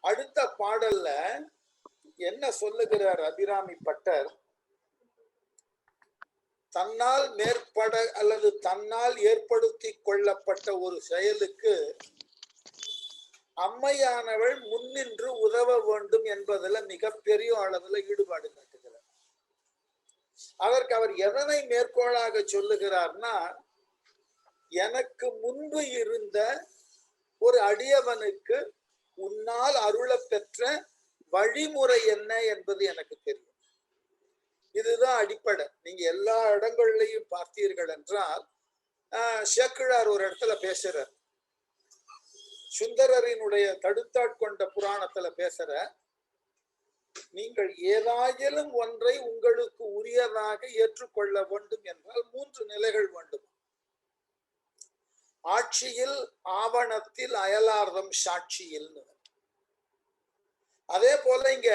அடுத்த பாடல்ல என்ன சொல்லுகிறார் அபிராமி பட்டர்? தன்னால் மேற்பட அல்லது தன்னால் ஏற்படுத்தி கொள்ளப்பட்ட ஒரு செயலுக்கு அம்மையானவள் முன்னின்று உதவ வேண்டும் என்பதுல மிகப்பெரிய அளவுல ஈடுபாடு காட்டுகிறார். அதற்கு அவர் எதனை மேற்கோளாக சொல்லுகிறார்னா, எனக்கு முன்பு இருந்த ஒரு அடியவனுக்கு உன்னால் அருள பெற்ற வழிமுறை என்ன என்பது எனக்கு தெரியும். இதுதான் அடிப்படை. நீங்க எல்லா இடங்கள்லையும் பார்த்தீர்கள் என்றால், சேக்கிழார் ஒரு இடத்துல பேசுறார், சுந்தரரினுடைய தடுத்தாட்கொண்ட புராணத்துல பேசுற, நீங்கள் ஏதாயிலும் ஒன்றை உங்களுக்கு உரியதாக ஏற்றுக்கொள்ள வேண்டும் என்றால் 3 நிலைகள் வேண்டும். ஆட்சியில், ஆவணத்தில், அயலார்தம் சாட்சியில். அதே போல இங்க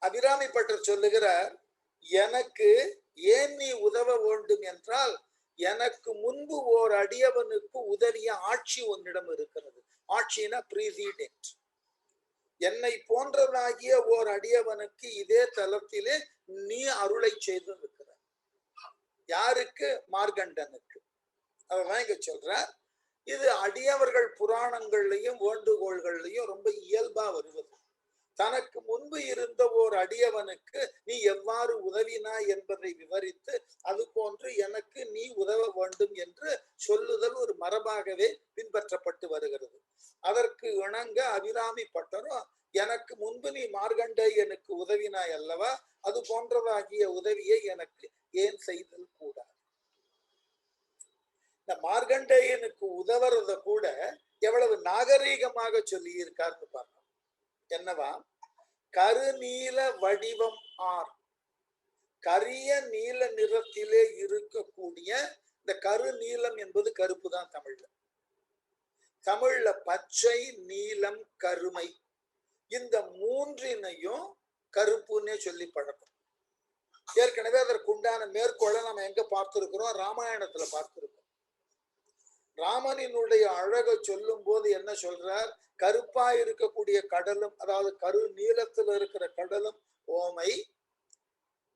அபிராமி பட்டர் சொல்லுகிறார், எனக்கு ஏன் நீ உதவ வேண்டும் என்றால், எனக்கு முன்பு ஓர் அடியவனுக்கு உதவிய ஆட்சி உன்னிடம் இருக்கிறது. ஆட்சினா பிரீசிடென்ட். என்னை போன்றதாகிய ஓர் அடியவனுக்கு இதே தலத்திலே நீ அருளை செய்து இருக்கிறார். யாருக்கு? மார்கண்டனுக்கு. அவன் இங்க சொல்ற, இது அடியவர்கள் புராணங்கள்லையும் வேண்டுகோள்கள்லையும் ரொம்ப இயல்பா வருவது. தனக்கு முன்பு இருந்த ஓர் அடியவனுக்கு நீ எவ்வாறு உதவினாய் என்பதை விவரித்து, அது போன்று எனக்கு நீ உதவ வேண்டும் என்று சொல்லுதல் ஒரு மரபாகவே பின்பற்றப்பட்டு வருகிறது. அதற்கு இணங்க அபிராமி பட்டரும், எனக்கு முன்பு நீ மார்கண்டேயனுக்கு உதவினாய் அல்லவா, அது போன்றதாகிய உதவியை எனக்கு ஏன் செய்தல் கூடாது? இந்த மார்கண்டேயனுக்கு உதவுறத கூட எவ்வளவு நாகரீகமாக சொல்லி இருக்காருன்னு பார்க்கணும். என்னவா? கருநீல வடிவம் ஆர், கரிய நீல நிறத்திலே இருக்கக்கூடிய இந்த கருநீலம் என்பது கருப்பு தான் தமிழ்ல. தமிழ்ல பச்சை, நீலம், கருமை, இந்த 3னையும் கருப்புன்னே சொல்லி பழக்கம். ஏற்கனவே அதற்கு உண்டான மேற்கோளை நம்ம எங்க பார்த்திருக்கிறோம்? ராமாயணத்துல பார்த்திருக்கோம். ராமனினுடைய அழகை சொல்லும் போது என்ன சொல்றார்? கருப்பா இருக்கக்கூடிய கடலும், அதாவது கரு நீளத்துல இருக்கிற கடலும் ஓமை,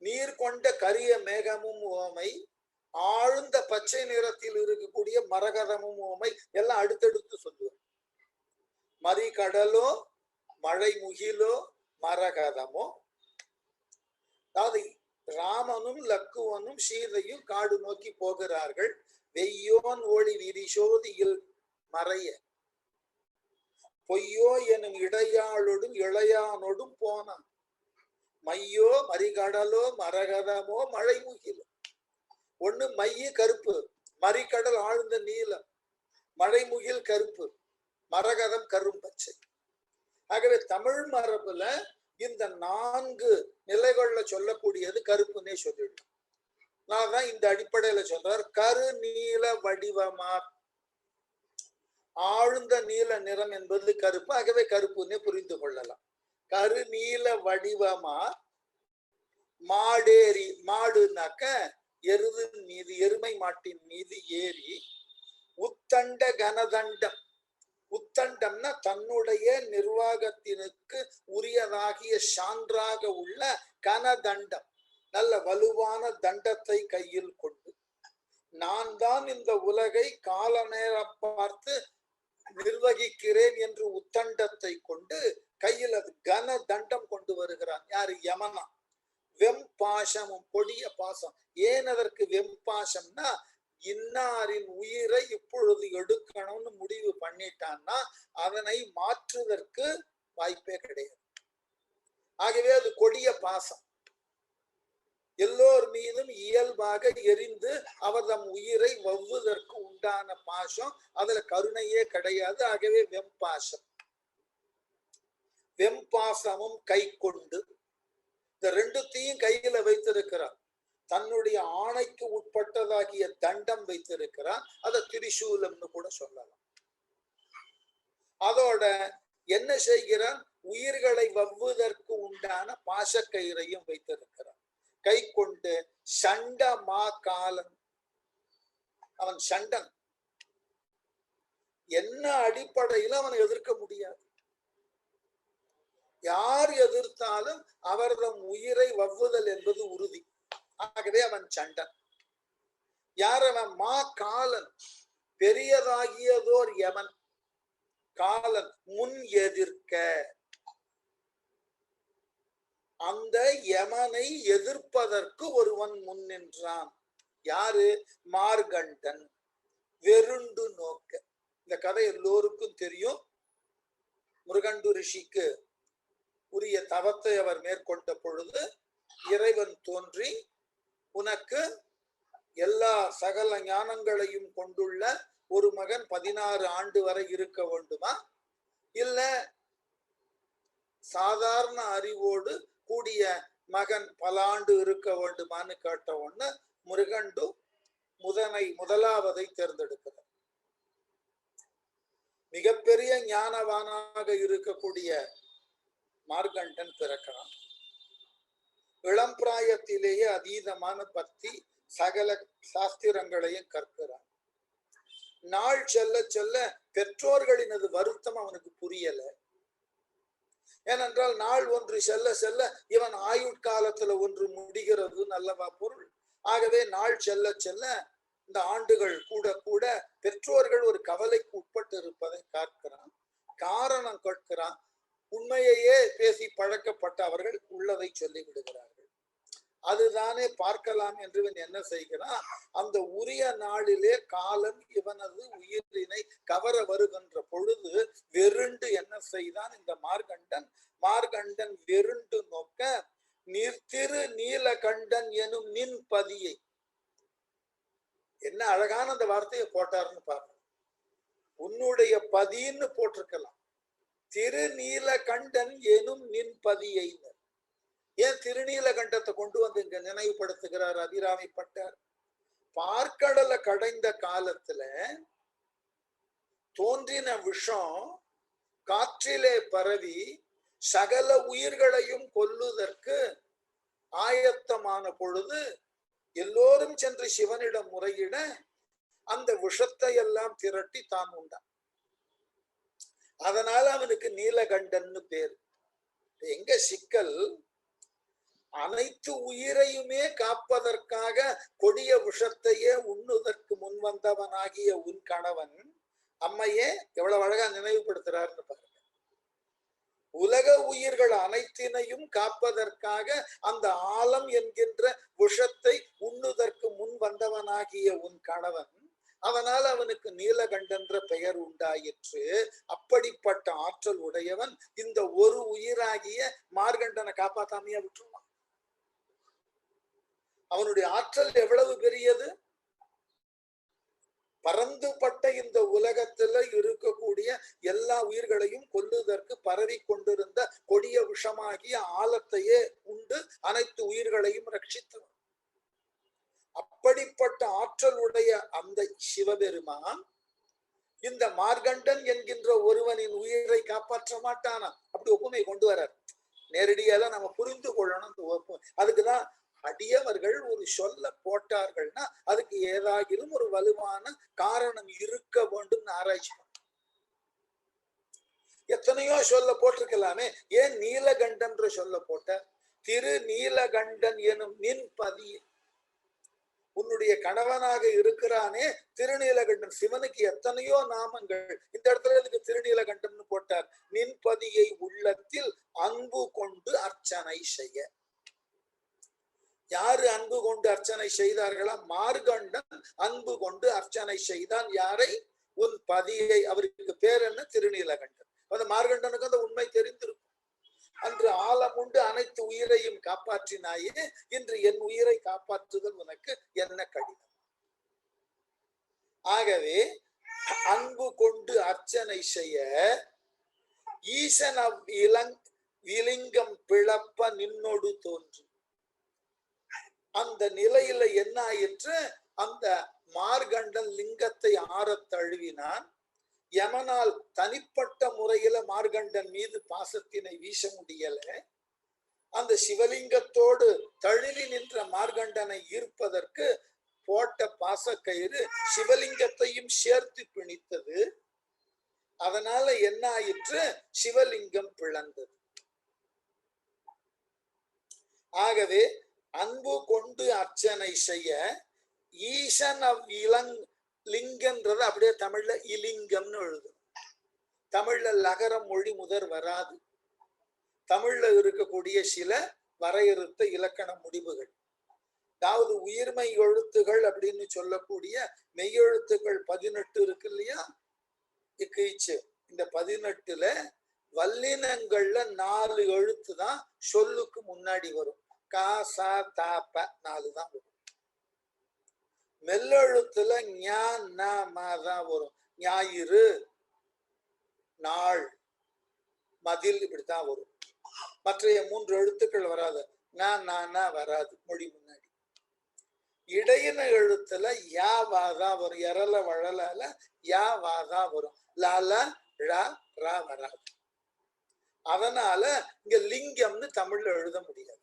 நீர் கொண்ட கரிய மேகமும் ஓமை, ஆழ்ந்த பச்சை நிறத்தில் இருக்கக்கூடிய மரகதமும் ஓமை, எல்லாம் அடுத்தடுத்து சொல்லுவார். மறிகடலோ, மழை முகிலோ, மரகதமோ. அதாவது ராமனும் லக்குவனும் சீதையும் காடு நோக்கி போகிறார்கள். வெய்யோன் ஒளி விரிசோதியில் மறைய, பொய்யோ எனும் இடையாளோடும் இளையானோடும் போனான். மையோ மறிகடலோ மரகதமோ மழை முகிலோ. ஒண்ணு மைய கருப்பு, மறிகடல் ஆழ்ந்த நீலம், மழைமுகில் கருப்பு, மரகதம் கரும் பச்சை. ஆகவே தமிழ் மரபுல இந்த 4 நிலைகள்ல சொல்லக்கூடியது கருப்புன்னே சொல்லிடலாம். நான் தான் இந்த அடிப்படையில சொல்றார், கரு நீல வடிவமார், ஆழ்ந்த நீல நிறம் என்பது கருப்பு. ஆகவே கருப்புன்னே புரிந்து கொள்ளலாம். கரு நீல வடிவமா மாடேறி, மாடுனாக்க எருதின் மீது, எருமை மாட்டின் மீது ஏறி, உத்தண்ட கனதண்டம், உத்தண்டம்னா தன்னுடைய நிர்வாகத்தினுக்கு உரியதாகிய சான்றாக உள்ள கனதண்டம், நல்ல வலுவான தண்டத்தை கையில் கொண்டு, நான் தான் இந்த உலகை கால நேரம் பார்த்து நிர்வகிக்கிறேன் என்று உத்தண்டத்தை கொண்டு கையில் அது கன தண்டம் கொண்டு வருகிறான். யாரு? யமனா. வெம்பாசமும், கொடிய பாசம். ஏன் அதற்கு வெம்பாசம்னா, இன்னாரின் உயிரை இப்பொழுது எடுக்கணும்னு முடிவு பண்ணிட்டான்னா அதனை மாற்றுவதற்கு வாய்ப்பே கிடையாது. ஆகவே அது கொடிய பாசம். எல்லோர் மீதும் இயல்பாக எரிந்து அவர் தம் உயிரை வவ்வுவதற்கு உண்டான பாசம். அதுல கருணையே கிடையாது. ஆகவே வெம்பாசம். வெம்பாசமும் கை கொண்டு இந்த 2த்தையும் கையில வைத்திருக்கிறார். தன்னுடைய ஆணைக்கு உட்பட்டதாகிய தண்டம் வைத்திருக்கிறார். அதை திரிசூலம்னு கூட சொல்லலாம். அதோட என்ன செய்கிறான்? உயிர்களை வவ்வுவதற்கு உண்டான பாசக்கயிறையும் வைத்திருக்கிறான். கை கொண்டு சண்டமா காலன், அவன் சண்டன். என்ன அடிப்படையில் அவனை எதிர்க்க முடியாது. யார் எதிர்த்தாலும் அவர்தம் உயிரை வவ்வுதல் என்பது உறுதி. ஆகவே அவன் சண்டன். யார் அவன்? மா காலன், பெரியதாகியதோர் யமன். காலன் முன் எதிர்க்க. அந்த யமனை எதிர்ப்பதற்கு ஒருவன் முன் நின்றான். யாரு? மார்கண்டன். வெருண்டு நோக்க. இந்த கதை எல்லோருக்கும் தெரியும். முருகண்டு ரிஷிக்கு உரிய தவத்தை அவர் மேற்கொண்ட பொழுது இறைவன் தோன்றி, உனக்கு எல்லா சகல ஞானங்களையும் கொண்டுள்ள ஒரு மகன் 16 ஆண்டு வரை இருக்க வேண்டுமா, இல்ல சாதாரண அறிவோடு கூடிய மகன் பல ஆண்டு இருக்க வேண்டுமான்னு கேட்ட உடனே முருகண்டு முதலாவதை தேர்ந்தெடுக்கிறார். மிகப்பெரிய ஞானவானாக இருக்கக்கூடிய மார்கண்டன் பிறக்கிறான். இளம் பிராயத்திலேயே அதீதமான பக்தி, சகல சாஸ்திரங்களையும் கற்கிறான். நாள் செல்ல செல்ல பெற்றோர்களினது வருத்தம் அவனுக்கு புரியல. ஏனென்றால் நாள் ஒன்று செல்ல செல்ல இவன் ஆயுட்காலத்துல ஒன்று முடிகிறது நல்லவா பொருள். ஆகவே நாள் செல்ல செல்ல இந்த ஆண்டுகள் கூட கூட பெற்றோர்கள் ஒரு கவலைக்கு உட்பட்டு இருப்பதை பார்க்கிறான். காரணம் கேட்கிறான். உண்மையையே பேசி பழக்கப்பட்ட அவர்கள் உள்ளதை சொல்லி விடுகிறார்கள். அதுதானே பார்க்கலாம் என்று என்ன செய்கிறான், அந்த உரிய நாளிலே காலன் இவனது உயிரினை கவர வருகின்ற பொழுது வெருண்டு என்ன செய்தான் இந்த மார்கண்டன் வெருண்டு நோக்க திரு நீலகண்டன் எனும் நின் பதியை. என்ன அழகான அந்த வார்த்தையை போட்டாருன்னு பாருங்க. உன்னுடைய பதின்னு போட்டிருக்கலாம். திருநீலகண்டன் எனும் நின் பதியை. ஏன் திருநீலகண்டத்தை கொண்டு வந்து இங்க நினைவுபடுத்துகிறார் அபிராமி பட்டர்? பார்க்கடலை கடைந்த காலத்துல தோன்றின விஷம் காற்றிலே பரவி சகல உயிர்களையும் கொல்லுவதற்கு ஆயத்தமான பொழுது எல்லோரும் சென்று சிவனிடம் முறையிட அந்த விஷத்தை எல்லாம் திரட்டி தான் உண்டான். அதனால அவனுக்கு நீலகண்டன்னு பேர். எங்க சிக்கல், அனைத்து உயிரையுமே காப்பதற்காக கொடிய விஷத்தையே உண்ணுவதற்கு முன் வந்தவனாகிய உன் கணவன் அம்மையே எவ்வளவு அழகா நினைவுபடுத்துறாருன்னு பாருங்க. உலக உயிர்கள் அனைத்தினையும் காப்பதற்காக அந்த ஆலம் என்கின்ற விஷத்தை உண்ணுவதற்கு முன் வந்தவனாகிய உன் கணவன், அதனால் அவனுக்கு நீலகண்டன்ற பெயர் உண்டாயிற்று. அப்படிப்பட்ட ஆற்றல் உடையவன் இந்த ஒரு உயிராகிய மார்கண்டனை காப்பாத்தாமையா விட்டுருவான். அவனுடைய ஆற்றல் எவ்வளவு பெரியது! பரந்துபட்ட இந்த உலகத்துல இருக்கக்கூடிய எல்லா உயிர்களையும் கொல்லுவதற்கு பரவி கொண்டிருந்த கொடிய விஷமாகிய ஆலத்தையே உண்டு அனைத்து உயிர்களையும் ரட்சித்தவன். அப்படிப்பட்ட ஆற்றல் உடைய அந்த சிவபெருமான் இந்த மார்கண்டன் என்கின்ற ஒருவனின் உயிரை காப்பாற்ற மாட்டானா? அப்படி ஒப்புமை கொண்டு வரார். நேரடியாக நம்ம புரிந்து கொள்ளணும். அதுக்குதான் அடியவர்கள் ஒரு சொல்ல போட்டார்கள்னா அதுக்கு ஏதாகிலும் ஒரு வலுவான காரணம் இருக்க வேண்டும் ஆராய்ச்சி. எத்தனையோ சொல்ல போட்டிருக்கலாமே, ஏன் நீலகண்டன் சொல்ல போட்ட? திரு நீலகண்டன் எனும் நின் பதியை. உன்னுடைய கணவனாக இருக்கிறானே திருநீலகண்டன், சிவனுக்கு எத்தனையோ நாமங்கள், இந்த இடத்துல இதுக்கு திருநீலகண்டன் போட்டார். நின்பதியை உள்ளத்தில் அன்பு கொண்டு அர்ச்சனை செய்ய. யாரு அன்பு கொண்டு அர்ச்சனை செய்தார்களா? மார்கண்டன் அன்பு கொண்டு அர்ச்சனை செய்தான். யாரை? உன் பதியை. அவருக்கு பேர் என்ன? திருநீலகண்டன். அந்த மார்கண்டனுக்கு அந்த உண்மை தெரிந்திருக்கும். அன்று ஆலம் உண்டு அனைத்து உயிரையும் காப்பாற்றினாயே, இன்று என் உயிரை காப்பாற்றுதல் உனக்கு என்ன கடினம்? ஆகவே அன்பு கொண்டு அர்ச்சனை செய்ய ஈசன் விலிங்கம் பிளப்ப நின்னோடு தோன்று. அந்த நிலையில என்ன ஆயிற்று? அந்த மார்கண்டன் லிங்கத்தை ஆற தழுவினான். யமனால் தனிப்பட்ட முறையில மார்கண்டன் மீது பாசத்தினை வீச முடியல. அந்த சிவலிங்கத்தோடு தழுவி நின்ற மார்கண்டனை ஈர்ப்பதற்கு போட்ட பாசக்கயிறு சிவலிங்கத்தையும் சேர்த்து பிணித்தது. அதனால என்ன ஆயிற்று? சிவலிங்கம் பிளந்தது. ஆகவே அன்பு கொண்டு அர்ச்சனை செய்ய ஈசன் லிங்கன்றது அப்படியே தமிழ்ல இலிங்கம்னு எழுது. தமிழ்ல லகரம் மொழி முதற் வராது. தமிழ்ல இருக்கக்கூடிய சில வரையறுத்த இலக்கண முடிவுகள், அதாவது உயிர்மை எழுத்துகள் அப்படின்னு சொல்லக்கூடிய மெய்யெழுத்துக்கள் 18 இருக்கு இல்லையா, இக்கீச்சு. இந்த 18ல வல்லினங்கள்ல 4 எழுத்து தான் சொல்லுக்கு முன்னாடி வரும். கா சா தா ப 4 தான் வரும். மெல்லெழுத்துல ஞா நா மா தான் வரும். ஞாயிறு, நாள், மதில் இப்படித்தான் வரும். மற்றைய 3 எழுத்துக்கள் வராது. நா வராது மொழி முன்னாடி. இடையின எழுத்துல யா வாதா வரும். எரல வழலால யா வாதா வரும். லால ழா ரா வராது. அதனால இங்க லிங்கம்னு தமிழ்ல எழுத முடியாது.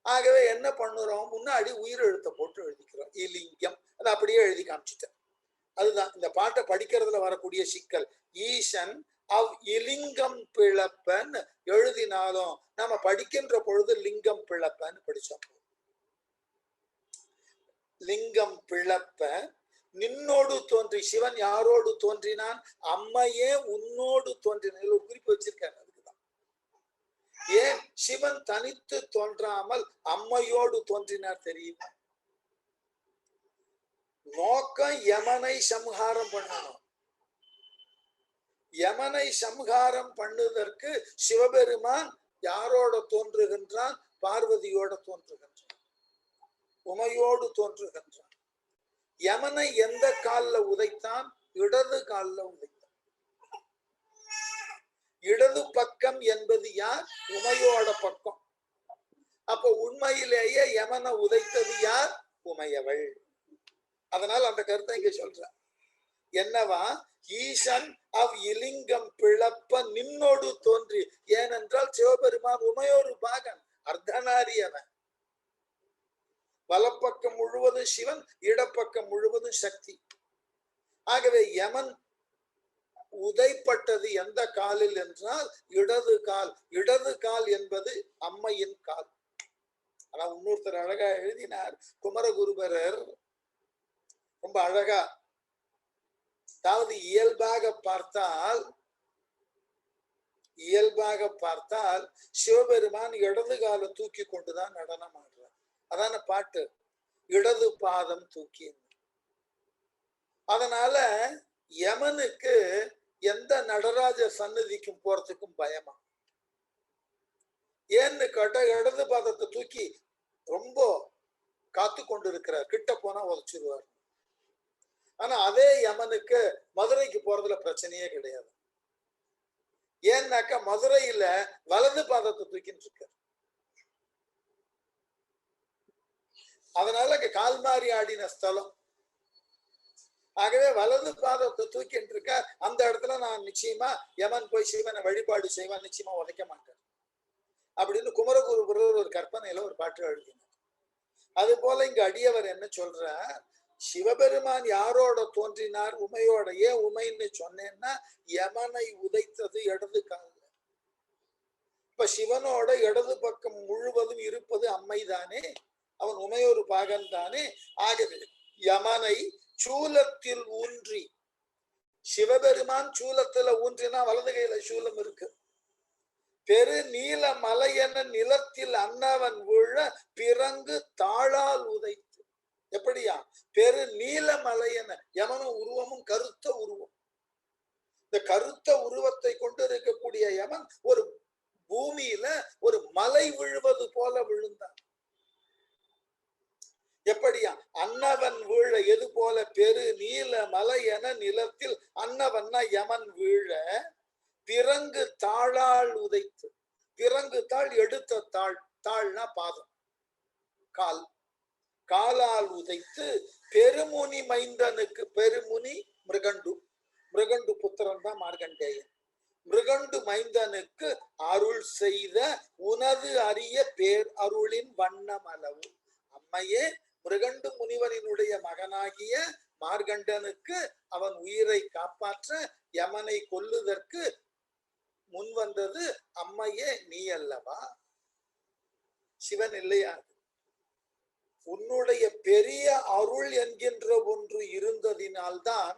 ஆகவே என்ன பண்ணுறோம், முன்னாடி உயிர் எழுத்தை போட்டு எழுதிக்கிறோம். இலிங்கம், அதை அப்படியே எழுதி காமிச்சிட்டேன். அதுதான் இந்த பாட்டை படிக்கிறதுல வரக்கூடிய சிக்கல். ஈசன் அவ் இலிங்கம் பிளப்பன்னு எழுதினாலும் நம்ம படிக்கின்ற பொழுது லிங்கம் பிளப்பன்னு படிச்சோம். லிங்கம் பிளப்ப நின்னோடு தோன்றி, சிவன் யாரோடு தோன்றினான்? அம்மையே உன்னோடு தோன்றினான். ஒரு குறிப்பு வச்சிருக்காரு. அதுக்குதான் ஏன் சிவன் தனித்து தோன்றாமல் அம்மையோடு தோன்றினார் தெரியுமா? நோக்கம் யமனை சம்ஹாரம் பண்ணணும். யமனை சம்ஹாரம் பண்ணுவதற்கு சிவபெருமான் யாரோட தோன்றுகின்றான்? பார்வதியோட தோன்றுகின்றான், உமையோடு தோன்றுகின்றான். யமனை எந்த கால்ல உதைத்தான்? இடது கால்ல உதைத்தான். இடது பக்கம் என்பது யார்? உமையோட பக்கம். அப்ப உண்மையிலேயே யமனை உதைத்தது யார்? உமையவள். அதனால் அந்த கருத்தை இங்க சொல்ற என்னவா, ஈசன் அவ் இலிங்கம் பிளப்ப நின்னோடு தோன்றி. ஏனென்றால் சிவபெருமான் உமையோரு பாகன், அர்த்தநாரியவன். வலப்பக்கம் முழுவதும் சிவன், இடப்பக்கம் முழுவதும் சக்தி. ஆகவே யமன் உதைப்பட்டது எந்த காலில் என்றால் இடது கால். இடது கால் என்பது அம்மையின் கால். ஆனா இன்னொருத்தர் அழகா எழுதினார், குமரகுருபரர் ரொம்ப அழகா. அதாவது இயல்பாக பார்த்தால் சிவபெருமான் இடது காலை தூக்கி கொண்டுதான் நடனம் ஆடுறார். அதான பாட்டு, இடது பாதம் தூக்கி. அதனால யமனுக்கு எந்த நடராஜ சன்னதிக்கும் போறதுக்கும் பயமா. ஏன்னு கேட்டா இடது பாதத்தை தூக்கி ரொம்ப காத்து கொண்டு இருக்கிறார், கிட்ட போனா உதச்சிருவார். ஆனா அதே யமனுக்கு மதுரைக்கு போறதுல பிரச்சனையே கிடையாது. ஏன்னாக்கா மதுரையில வலது பாதத்தை தூக்கின்னு இருக்க. அதனால அங்க கால் மாறி ஆடின ஸ்தலம். ஆகவே வலது பாதத்தை தூக்கிட்டு இருக்க. அந்த இடத்துல நான் நிச்சயமா யமன் போய் சிவனை வழிபாடு செய்வான், நிச்சயமா உதைக்க மாட்டேன் அப்படின்னு குமரகுருபரர் ஒரு கற்பனையில ஒரு பாட்டு எழுதினார். அது போல இங்க அடியவர் என்ன சொல்ற, சிவபெருமான் யாரோட தோன்றினார்? உமையோட. ஏன் உமைன்னு சொன்னேன்னா யமனை உதைத்தது இடது கால. இப்ப சிவனோட இடது பக்கம் முழுவதும் இருப்பது அம்மை தானே, அவன் உமையொரு பாகன் தானே. ஆகவே யமனை சூலத்தில் ஊன்றி, சிவபெருமான் சூலத்துல ஊன்றினா வலது கையில சூலம் இருக்கு. பெரு நீல மலையென நிலத்தில் அன்னவன் விழ பிறங்கு தாளால் உதைத்து. எப்படியா? பெரு நீல மலையென, யமனும் உருவமும் கருத்த உருவம். இந்த கருத்த உருவத்தை கொண்டு இருக்கக்கூடிய யமன் ஒரு பூமியில ஒரு மலை விழுவது போல விழுந்தான். எப்படியா? அன்னவன் வீழ. எது போல? பெரு நீல மலை என நிலத்தில் அன்னவன்னா யமன் வீழ பிறங்கு தாளால் உதைத்து. பிறங்கு தாள் எடுத்த தாள், தாள்னா பாதம், கால். காலால் உதைத்து பெருமுனி மைந்தனுக்கு, பெருமுனி மிருகண்டு, மிருகண்டு புத்திரன் தான் மார்கண்டேயன். மிருகண்டு மைந்தனுக்கு அருள் செய்த உனது அரிய பேர் அருளின் வண்ணம் அளவு. அம்மையே மிருகண்டு முனிவனினுடைய மகனாகிய மார்கண்டனுக்கு அவன் உயிரை காப்பாற்ற யமனை கொல்லுதற்கு முன் வந்தது அம்மையே நீ அல்லவா? சிவன் இல்லையா? உன்னுடைய பெரிய அருள் என்கின்ற ஒன்று இருந்ததினால்தான்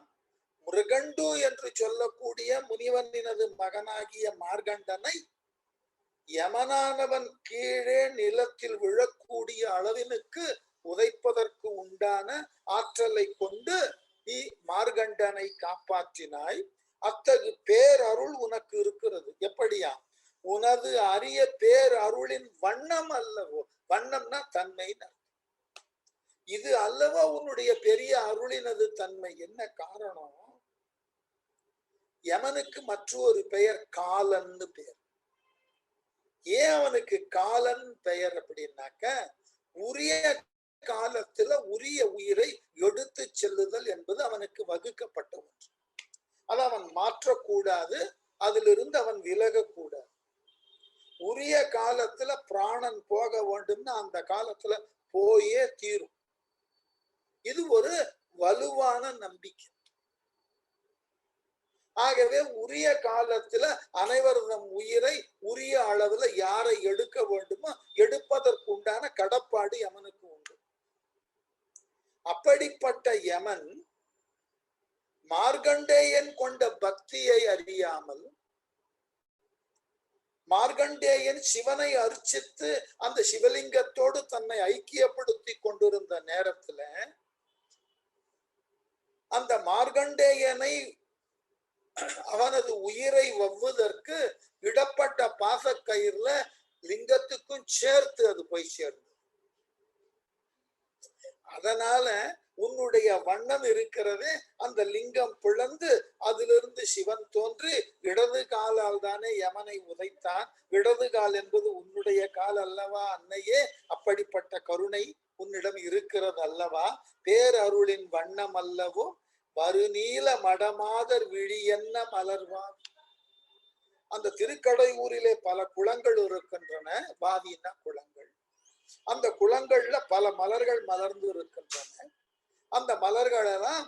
மிருகண்டு என்று சொல்லக்கூடிய முனிவனினது மகனாகிய மார்கண்டனை யமனானவன் கீழே நிலத்தில் விழக்கூடிய அளவினுக்கு உதைப்பதற்கு உண்டான ஆற்றலை கொண்டு நீ மார்கண்டனை காப்பாற்றினாய். அத்தகு பேரருள் உனக்கு இருக்கிறது. எப்படியா? உனது அரிய பேரருளின் வண்ணம் அல்லவோ, வண்ணம்னா தன்மை, இது அல்லவா உன்னுடைய பெரிய அருளினது தன்மை. என்ன காரணம்? யமனுக்கு மற்றொரு பெயர் காலன்னு பெயர். ஏன் அவனுக்கு காலன் பெயர் அப்படின்னாக்க, உரிய காலத்துல உரிய உயிரை எடுத்து செல்லுதல் என்பது அவனுக்கு வகுக்கப்பட்ட ஒன்று. அதை அவன் மாற்றக்கூடாது, அதிலிருந்து அவன் விலகக்கூடாது. உரிய காலத்துல பிராணன் போக வேண்டும்னா அந்த காலத்துல போயே தீரும். இது ஒரு வலுவான நம்பிக்கை. ஆகவே உரிய காலத்துல அனைவரதும் உயிரை உரிய அளவுல யாரை எடுக்க வேண்டுமோ எடுப்பதற்கு உண்டான கடப்பாடு யமனுக்கு உண்டு. அப்படிப்பட்ட யமன் மார்கண்டேயன் கொண்ட பக்தியை அறியாமல், மார்கண்டேயன் சிவனை அர்ச்சித்து அந்த சிவலிங்கத்தோடு தன்னை ஐக்கியப்படுத்தி கொண்டிருந்த நேரத்துல அந்த மார்கண்டேயனை அவனது உயிரை வவ்வுவதற்கு இடப்பட்ட பாசக்கயிறுல லிங்கத்துக்கும் சேர்த்து அது போய் சேர்ந்தது. அதனால உன்னுடைய வண்ணம் இருக்கிறது, அந்த லிங்கம் பிளந்து அதிலிருந்து சிவன் தோன்றி இடது காலால் தானே யமனை உதைத்தான். இடது கால் என்பது உன்னுடைய கால் அல்லவா அன்னையே? அப்படிப்பட்ட கருணை உன்னிடம் இருக்கிறது அல்லவா? பேரருளின் வண்ணம் அல்லவோ வருநீல மடமாதர் விழி என்ன மலர்வான். அந்த திருக்கடையூரிலே பல குளங்கள் இருக்கின்றன. வாவினா குளங்கள். அந்த குளங்கள்ல பல மலர்கள் மலர்ந்து இருக்கின்றன. அந்த மலர்கள் எல்லாம்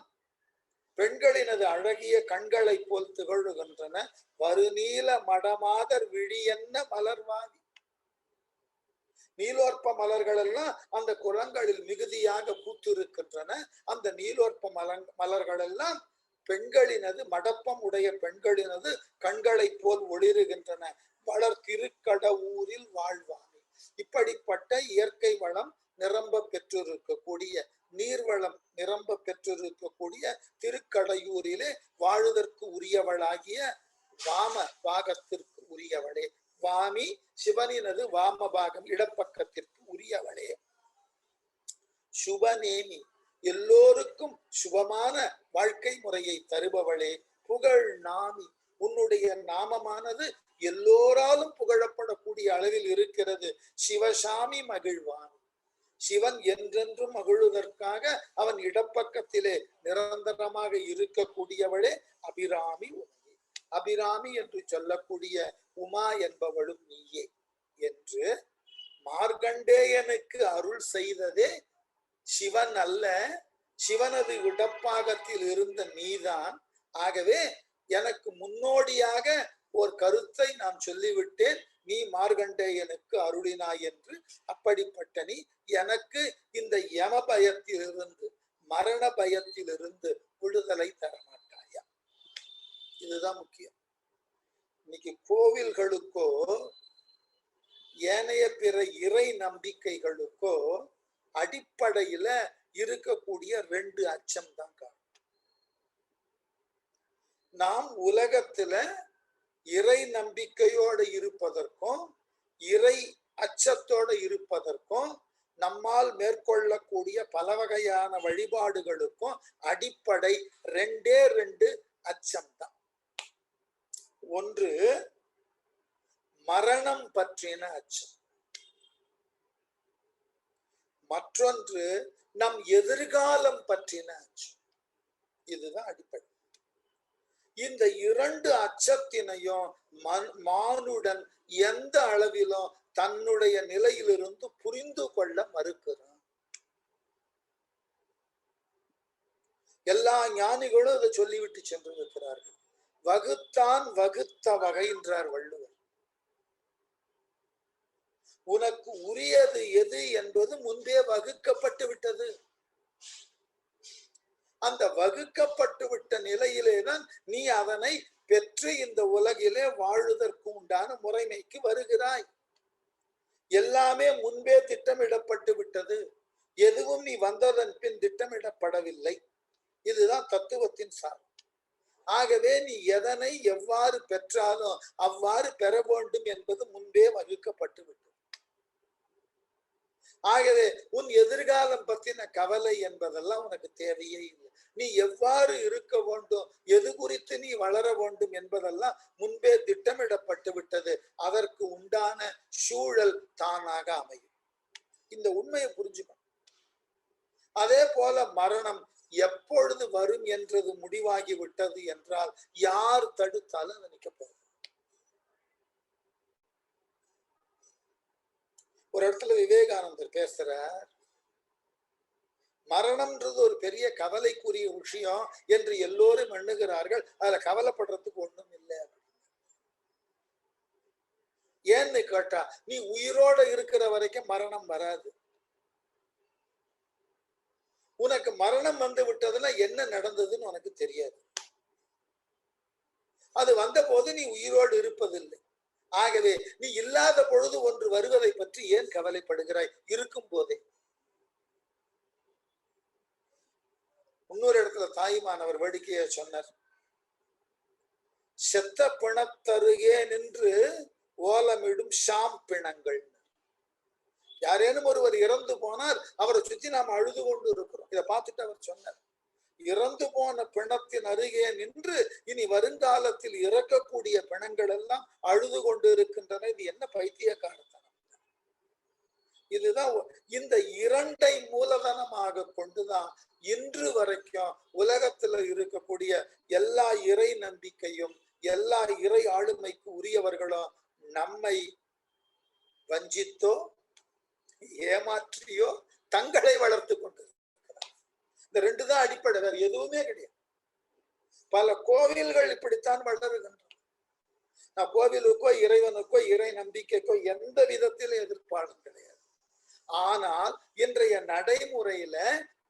பெண்களினது அழகிய கண்களை போல் திகழ்கின்றன. வருநீல மடமாதர் விழி என்ன மலர்வாதி. நீலோற்ப மலர்கள் எல்லாம் அந்த குளங்களில் மிகுதியாக பூத்திருக்கின்றன. அந்த நீலோற்ப மலர்கள் எல்லாம் பெண்களினது, மடப்பம் உடைய பெண்களினது கண்களை போல் ஒளிருகின்றன. வளர் திருக்கடவூரில் வாழ்வானே. இப்படிப்பட்ட இயற்கை வளம் நிரம்ப பெற்றிருக்கக்கூடிய, நீர்வளம் நிரம்ப பெற்றிருக்கக்கூடிய திருக்கடையூரிலே வாழுதற்கு உரியவளாகிய வாம பாகத்திற்கு உரியவளே. வாமி சிவனினது வாம பாகம் இடப்பக்கத்திற்கு உரியவளே. சுபநேமி எல்லோருக்கும் சுபமான வாழ்க்கை முறையை தருபவளே. புகழ் நாமி உன்னுடைய நாமமானது எல்லோராலும் புகழப்படக்கூடிய அளவில் இருக்கிறது. சிவசாமி மகிழ்வான். சிவன் என்றென்றும் மகிழ்வதற்காக அவன் இடப்பக்கத்திலே நிரந்தரமாக இருக்கக்கூடியவளே அபிராமி. அபிராமி என்று சொல்லக்கூடிய உமா என்பவளும் நீயே என்று மார்கண்டேயனுக்கு அருள் செய்ததே சிவன் அல்ல, சிவனது இடப்பாகத்தில் இருந்த நீதான். ஆகவே எனக்கு முன்னோடியாக ஒரு கருத்தை நான் சொல்லிவிட்டேன், நீ மார்கண்டேயனுக்கு அருளினாய் என்று. அப்படிப்பட்ட நீ எனக்கு இந்த யம பயத்திலிருந்து, மரண பயத்திலிருந்து விடுதலை தரமாட்டாயா? இதுதான் முக்கியம். இன்னைக்கு கோவில்களுக்கோ ஏனைய பிற இறை நம்பிக்கைகளுக்கோ அடிப்படையில இருக்கக்கூடிய 2 அச்சம் தான் காரணம். நாம் உலகத்துல இறை நம்பிக்கையோடு இருப்பதற்கும் இறை அச்சத்தோடு இருப்பதற்கும் நம்மால் மேற்கொள்ளக்கூடிய பல வகையான வழிபாடுகளுக்கும் அடிப்படை 2 அச்சம் தான். ஒன்று மரணம் பற்றின அச்சம், மற்றொன்று நம் எதிர்காலம் பற்றின அச்சம். இதுதான் அடிப்படை. இந்த 2 அச்சத்தினையும் மானுடன் எந்த அளவிலும் தன்னுடைய நிலையிலிருந்து புரிந்து கொள்ள மறுக்கிறான். எல்லா ஞானிகளும் அதை சொல்லிவிட்டு சென்றிருக்கிறார்கள். வகுத்தான் வகுத்த வகை என்றார் வள்ளுவர். உனக்கு உரியது எது என்பது முன்பே வகுக்கப்பட்டு விட்டது. அந்த வகுக்கப்பட்டு விட்ட நிலையிலேதான் நீ அதனை பெற்று இந்த உலகிலே வாழுவதற்கு உண்டான முறைமைக்கு வருகிறாய். எல்லாமே முன்பே திட்டமிடப்பட்டு விட்டது. எதுவும் நீ வந்ததன் பின் திட்டமிடப்படவில்லை. இதுதான் தத்துவத்தின் சார். ஆகவே நீ எதனை எவ்வாறு பெற்றாலும் அவ்வாறு பெற வேண்டும் என்பது முன்பே வகுக்கப்பட்டு விட்டது. ஆகவே உன் எதிர்காலம் பற்றின கவலை என்பதெல்லாம் உனக்கு தேவையே இல்லை. நீ எவ்வாறு இருக்க வேண்டும், எது குறித்து நீ வளர வேண்டும் என்பதெல்லாம் முன்பே திட்டமிடப்பட்டு விட்டது. அதற்கு உண்டான சூழல் தானாக அமையும். இந்த உண்மையை புரிஞ்சுக்கணும். அதே போல மரணம் எப்பொழுது வரும் என்றது முடிவாகி விட்டது என்றால் யார் தடுத்தாலும் நினைக்கப்படும். ஒரு இடத்துல விவேகானந்தர் பேசுறார், மரணம்ன்றது ஒரு பெரிய கவலைக்குரிய விஷயம் என்று எல்லோரும் எண்ணுகிறார்கள். அதுல கவலைப்படுறதுக்கு ஒண்ணும் இல்லை. ஏன்னு கேட்டா, நீ உயிரோட இருக்கிற வரைக்கும் மரணம் வராது. உனக்கு மரணம் வந்து விட்டதுன்னா என்ன நடந்ததுன்னு உனக்கு தெரியாது. அது வந்த போது நீ உயிரோடு இருப்பதில்லை. ஆகவே நீ இல்லாத பொழுது ஒன்று வருவதை பற்றி ஏன் கவலைப்படுகிறாய்? இருக்கும் போதே. இன்னொரு இடத்துல தாயுமானவர் வேடிக்கையா சொன்னார், செத்த பிணத்தருகே நின்று ஓலமிடும் ஷாம் பிணங்கள். யாரேனும் ஒருவர் இறந்து போனார், அவரை சுற்றி நாம் அழுது கொண்டு இருக்கிறோம். இதை பார்த்துட்டு அவர் சொன்னார், இறந்து போன பிணத்தின் அருகே நின்று இனி வருங்காலத்தில் இறக்கக்கூடிய பிணங்கள் எல்லாம் அழுது கொண்டு இருக்கின்றன. இது என்ன பைத்தியக்காரத்தனம்? இதுதான் இந்த இரண்டை மூலதனமாக கொண்டுதான் இன்று வரைக்கும் உலகத்துல இருக்கக்கூடிய எல்லா இறை நம்பிக்கையும் எல்லா இறை ஆளுமைக்கு உரியவர்களும் நம்மை வஞ்சித்தோ ஏமாற்றியோ தங்களை வளர்த்து கொண்டு இந்த ரெண்டு தான் அடிப்படை, வேற எதுவுமே கிடையாது. பல கோவில்கள் இப்படித்தான் வளருகின்றன. நான் கோவிலுக்கோ இறைவனுக்கோ இறை நம்பிக்கைக்கோ எந்த விதத்திலும் எதிர்ப்பாடும் கிடையாது. ஆனால் இன்றைய நடைமுறையில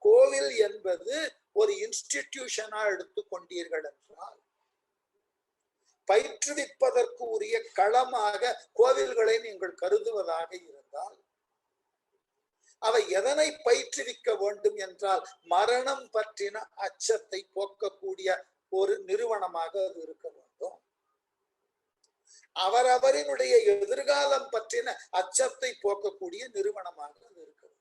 கோவில் என்பது ஒரு இன்ஸ்டிடியூஷனா எடுத்துக்கொண்டீர்கள் என்றால், பயிற்றுவிப்பதற்கு உரிய களமாக கோவில்களை நீங்கள் கருதுவதாக இருந்தால், அவை எதனை பயிற்றுவிக்க வேண்டும் என்றால் மரணம் பற்றின அச்சத்தை போக்கக்கூடிய ஒரு நிறுவனமாக அது இருக்க வேண்டும். அவரவரினுடைய எதிர்காலம் பற்றின அச்சத்தை போக்கக்கூடிய நிறுவனமாக அது இருக்க வேண்டும்.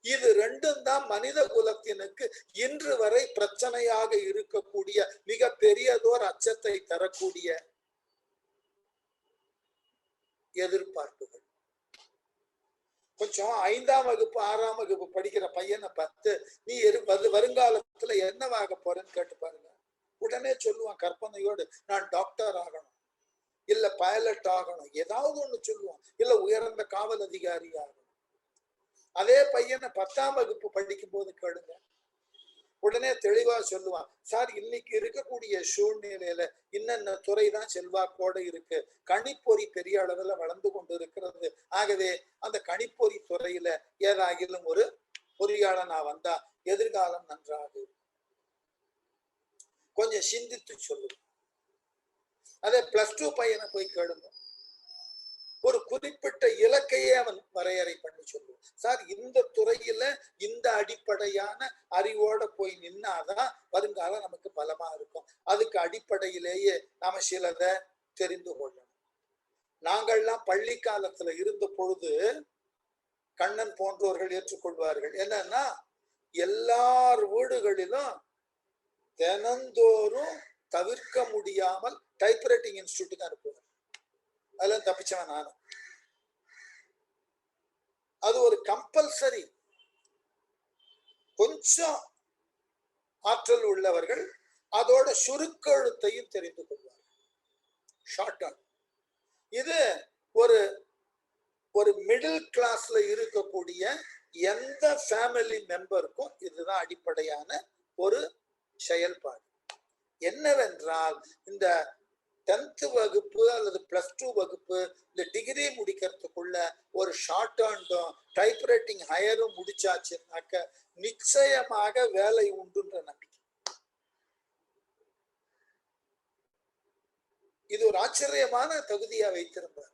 இது ரெண்டும் தான் மனித குலத்தினுக்கு இன்று வரை பிரச்சனையாக இருக்கக்கூடிய மிக பெரியதோர் அச்சத்தை தரக்கூடிய எதிர்பார்ப்புகள். கொஞ்சம் 5ஆம் வகுப்பு 6ஆம் வகுப்பு படிக்கிற பையனை பார்த்து நீ வருங்காலத்துல என்னவாக போறேன்னு கேட்டு பாருங்க. உடனே சொல்லுவான் கற்பனையோடு, நான் டாக்டர் ஆகணும், இல்ல பைலட் ஆகணும், ஏதாவது ஒண்ணு சொல்லுவான், இல்ல உயர்ந்த காவல் அதிகாரி ஆகணும். அதே பையனை 10ஆம் வகுப்பு படிக்கும் போது கேளுங்க, உடனே தெளிவா சொல்லுவான், சார் இன்னைக்கு இருக்கக்கூடிய சூழ்நிலையில இன்னென்ன துறைதான் செல்வாக்கோட இருக்கு, கணிப்பொறி பெரிய அளவுல வளர்ந்து கொண்டு இருக்கிறது, ஆகவே அந்த கணிப்பொறி துறையில ஏதாகிலும் ஒரு பொறியாளனா வந்தா எதிர்காலம் நன்றாக கொஞ்சம் சிந்தித்து சொல்லுவோம். அதே +2 பையனை போய் கேளுங்க, ஒரு குறிப்பிட்ட இலக்கையே அவன் வரையறை பண்ணி சொல்லுவான், சார் இந்த துறையில இந்த அடிப்படையான அறிவோட போய் நின்னாதான் வருங்காலம் நமக்கு பலமா இருக்கும், அதுக்கு அடிப்படையிலேயே நாம சிலதை தெரிந்து கொள்ளணும். நாங்கள்லாம் பள்ளி காலத்துல இருந்த பொழுது கண்ணன் போன்றவர்கள் ஏற்றுக்கொள்வார்கள், என்னன்னா எல்லார் வீடுகளிலும் தினந்தோறும் தவிர்க்க முடியாமல் டைப்ரைட்டிங் இன்ஸ்டிடியூட்டுக்கு அனுப்புவார். அதெல்லாம் தப்பிச்சவன் நானும். அது ஒரு கம்பல்சரி. கொஞ்சம் ஆற்றல் உள்ளவர்கள் அதோட சுருக்கெழுத்தையும் தெரிந்து கொள்வார்கள், ஷார்ட் ஹேண்ட். இது ஒரு ஒரு மிடில் கிளாஸ்ல இருக்கக்கூடிய எந்த ஃபேமிலி மெம்பருக்கும் இதுதான் அடிப்படையான ஒரு செயல்பாடு. என்னவென்றால் இந்த 10th வகுப்பு அல்லது +2 வகுப்பு இந்த டிகிரி முடிக்கிறதுக்குள்ள ஒரு ஷார்ட் ஹேண்டும் டைப்ரைட்டிங் ஹையரும் முடிச்சாச்சுன்னாக்க நிச்சயமாக வேலை உண்டுன்ற நம்பிக்கை. இது ஒரு ஆச்சரியமான தகுதியா வைத்திருந்தார்.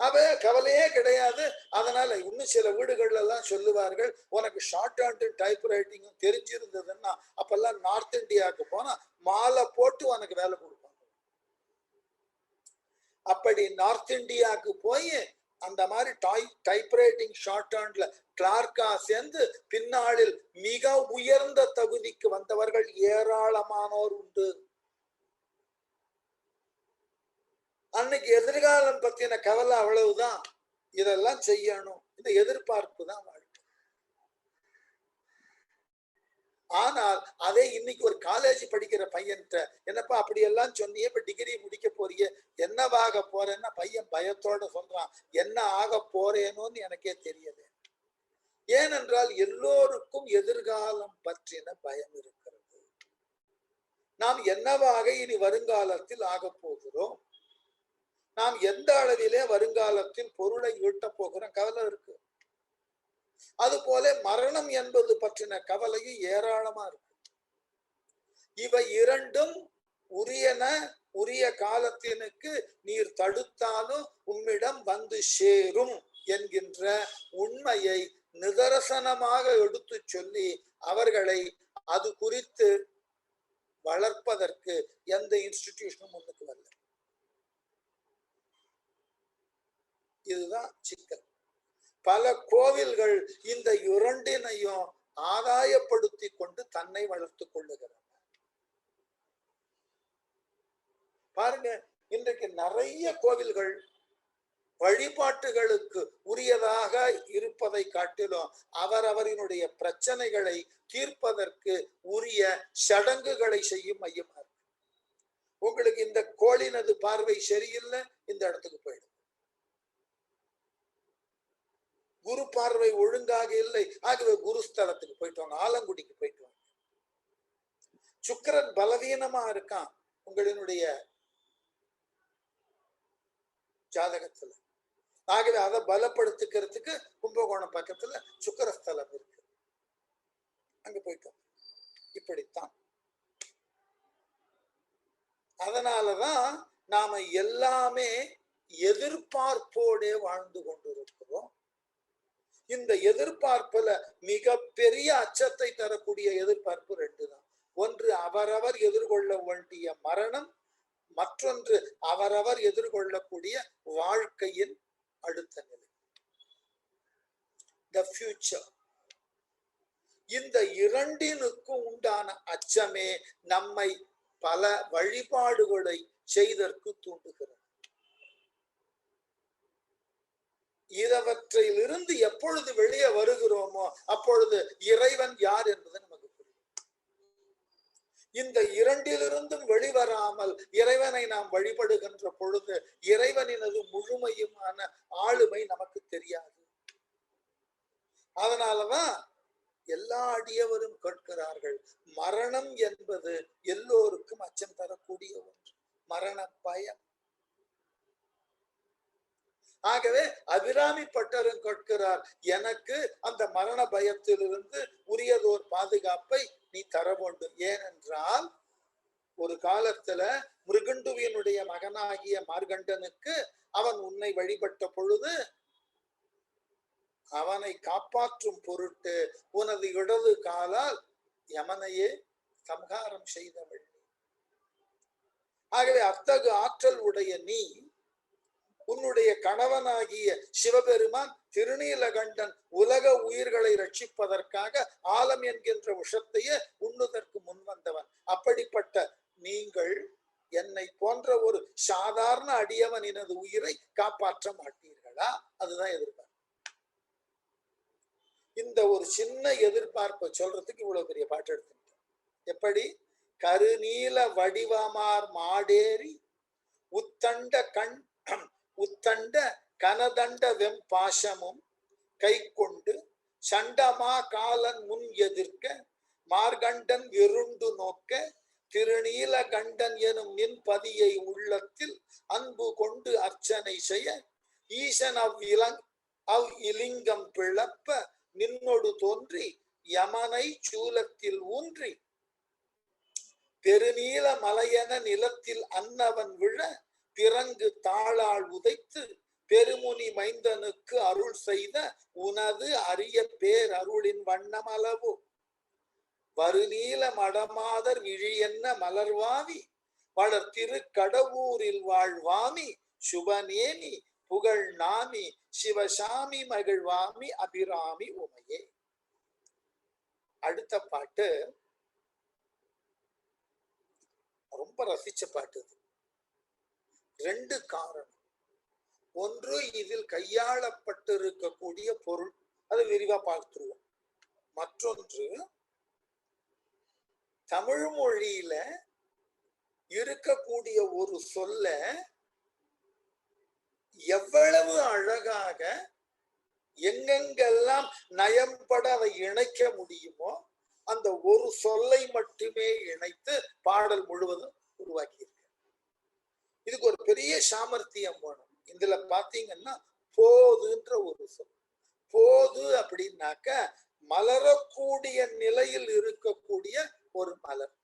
அவ கவலையே கிடையாது. அதனால இன்னும் சில வீடுகள்ல எல்லாம் சொல்லுவார்கள், உனக்கு ஷார்ட் ஹேண்ட் டைப் ரைட்டிங்கும் தெரிஞ்சிருந்ததுன்னா அப்பெல்லாம் நார்த் இந்தியாவுக்கு போனா மாலை போட்டு உனக்கு வேலை கொடுப்பாங்க. அப்படி நார்த் இந்தியாவுக்கு போய் அந்த மாதிரி டைப்ரைட்டிங் ஷார்ட் ஹேண்ட்ல கிளார்க்கா சேர்ந்து பின்னாளில் மிக உயர்ந்த தகுதிக்கு வந்தவர்கள் ஏராளமானோர் உண்டு. அன்னைக்கு எதிர்காலம் பத்தின கவலை அவ்வளவுதான். இதெல்லாம் செய்யணும், இந்த எதிர்பார்ப்பு தான் வாழ்க்கை. ஆனால் அதே இன்னைக்கு ஒரு காலேஜ் படிக்கிற பையன்கிட்ட, என்னப்பா அப்படி எல்லாம் சொன்னியே, இப்ப டிகிரி முடிக்க போறிய, என்னவாக போறேன்னா பையன் பயத்தோட சொல்றான், என்ன ஆக போறேனோன்னு எனக்கே தெரியல. ஏனென்றால் எல்லோருக்கும் எதிர்காலம் பற்றின பயம் இருக்கிறது. நாம் என்னவாக இனி வருங்காலத்தில் ஆக போகிறோம், நாம் எந்த அளவிலே வருங்காலத்தில் பொருளை ஈட்ட போகிறோம், கவலை இருக்கு. அது போல மரணம் என்பது பற்றின கவலையும் ஏராளமா இருக்கு. இவை இரண்டும் உரியன, உரிய காலத்தினுக்கு நீர் தடுத்தாலும் உம்மிடம் வந்து சேரும் என்கின்ற உண்மையை நிதர்சனமாக எடுத்து சொல்லி அவர்களை அது குறித்து வளர்ப்பதற்கு எந்த இன்ஸ்டிடியூஷனும் முன்னுக்கு வரல. இதுதான் சிக்கல். பல கோவில்கள் இந்த இரண்டினையும் ஆதாயப்படுத்தி கொண்டு தன்னை வளர்த்துக் கொள்ளுகிறார். பாருங்க, இன்றைக்கு நிறைய கோவில்கள் வழிபாட்டுகளுக்கு உரியதாக இருப்பதை காட்டிலும் அவரவரினுடைய பிரச்சனைகளை தீர்ப்பதற்கு உரிய சடங்குகளை செய்யும் மையமா இருக்கு. உங்களுக்கு இந்த கோளினது பார்வை சரியில்லை, இந்த இடத்துக்கு போயிடும். குரு பார்வை ஒழுங்காக இல்லை, ஆகவே குருஸ்தலத்துக்கு போயிட்டு வாங்க, ஆலங்குடிக்கு போயிட்டு வாங்க. சுக்கிரன் பலவீனமா இருக்கான் உங்களினுடைய ஜாதகத்துல, ஆகவே அதை பலப்படுத்திக்கிறதுக்கு கும்பகோணம் பக்கத்துல சுக்கிரஸ்தலம் இருக்கு, அங்க போயிட்டு வாங்க. இப்படித்தான். அதனாலதான் நாம எல்லாமே எதிர்பார்ப்போடே வாழ்ந்து கொண்டிருக்கிறோம். இந்த எதிர்பார்ப்புல மிக பெரிய அச்சத்தை தரக்கூடிய எதிர்பார்ப்பு ரெண்டு தான். ஒன்று அவரவர் எதிர்கொள்ள வேண்டிய மரணம், மற்றொன்று அவரவர் எதிர்கொள்ளக்கூடிய வாழ்க்கையின் அடுத்த நிலை, the future. இந்த இரண்டினுக்கும் உண்டான அச்சமே நம்மை பல வழிபாடுகளை செய்தற்கு தூண்டுகிறது. இதவற்றிலிருந்து எப்பொழுது வெளியே வருகிறோமோ அப்பொழுது இறைவன் யார் என்பது நமக்கு புரியும். இந்த இரண்டிலிருந்தும் வெளிவராமல் இறைவனை நாம் வழிபடுகின்ற பொழுது இறைவனினது முழுமையுமான ஆளுமை நமக்கு தெரியாது. அதனாலதான் எல்லா அடியவரும் கேட்கிறார்கள், மரணம் என்பது எல்லோருக்கும் அச்சம் தரக்கூடிய ஒன்று, மரண பயம். ஆகவே அபிராமி பட்டரும் கேட்கிறார், எனக்கு அந்த மரண பயத்திலிருந்து உரியதோர் பாதுகாப்பை நீ தர வேண்டும். ஏனென்றால் ஒரு காலத்துல மிருகண்டுவியனுடைய மகனாகிய மார்கண்டனுக்கு அவன் உன்னை வழிபட்ட பொழுது அவனை காப்பாற்றும் பொருட்டு உனது இடது காலால் யமனையே சம்ஹாரம் செய்தவள். ஆகவே அத்தகு ஆற்றல் உடைய நீ உன்னுடைய கணவனாகிய சிவபெருமான் திருநீலகண்டன் உலக உயிர்களை ரட்சிப்பதற்காக ஆலம் என்கின்ற விஷத்தையே உண்ணுதற்கு முன் வந்தவன். அப்படிப்பட்ட நீங்கள் என்னை போன்ற ஒரு சாதாரண அடியவனினது உயிரை காப்பாற்ற மாட்டீர்களா? அதுதான் எதிர்பார்ப்பு. இந்த ஒரு சின்ன எதிர்பார்ப்பை சொல்றதுக்கு இவ்வளவு பெரிய பாட்டு எடுத்துட்டேன். எப்படி? கருநீல வடிவமார் மாடேறி உத்தண்ட கனதண்ட வெம்பாசமும் கை கொண்டு சண்டமா காலன் முன் எதிர்க்க மார்கண்டன் வெருண்டு நோக்க திருநீல கண்டன் எனும் நின் பதியை உள்ளத்தில் அன்பு கொண்டு அர்ச்சனை செய்ய ஈசன் அவ் இலிங்கம் பிளப்ப நின்னொடு தோன்றி யமனை சூலத்தில் ஊன்றி பெருநீல மலையென நிலத்தில் அன்னவன் விழ பிறங்கு தாளால் உதைத்து பெருமுனி மைந்தனுக்கு அருள் செய்த உனது அரிய பேர் அருளின் வண்ணமளவு வருநீல மடமாதர் விழியென்ன மலர்வாவி வளர் திரு கடவுரில் வாழ்வாமி சுபநேமி புகழ் நாமி சிவசாமி மகிழ்வாமி அபிராமி உமையே. அடுத்த பாட்டு ரொம்ப ரசிச்ச பாட்டு. ரெண்டு காரணம். ஒன்று, இதில் கையாளப்பட்டிருக்கக்கூடிய பொருள், அதை விரிவா பார்த்துருவோம். மற்றொன்று, தமிழ் மொழியில இருக்கக்கூடிய ஒரு சொல்ல எவ்வளவு அழகாக எங்கெங்கெல்லாம் நயம்பட அதை இணைக்க முடியுமோ அந்த ஒரு சொல்லை மட்டுமே இணைத்து பாடல் முழுவதும் உருவாக்கி இருக்கு. இதுக்கு ஒரு பெரிய சாமர்த்தியம் வேணும். இதுல பாத்தீங்கன்னா போதுன்ற ஒரு சொல். போது அப்படின்னாக்க மலரக்கூடிய நிலையில் இருக்கக்கூடிய ஒரு மலர்,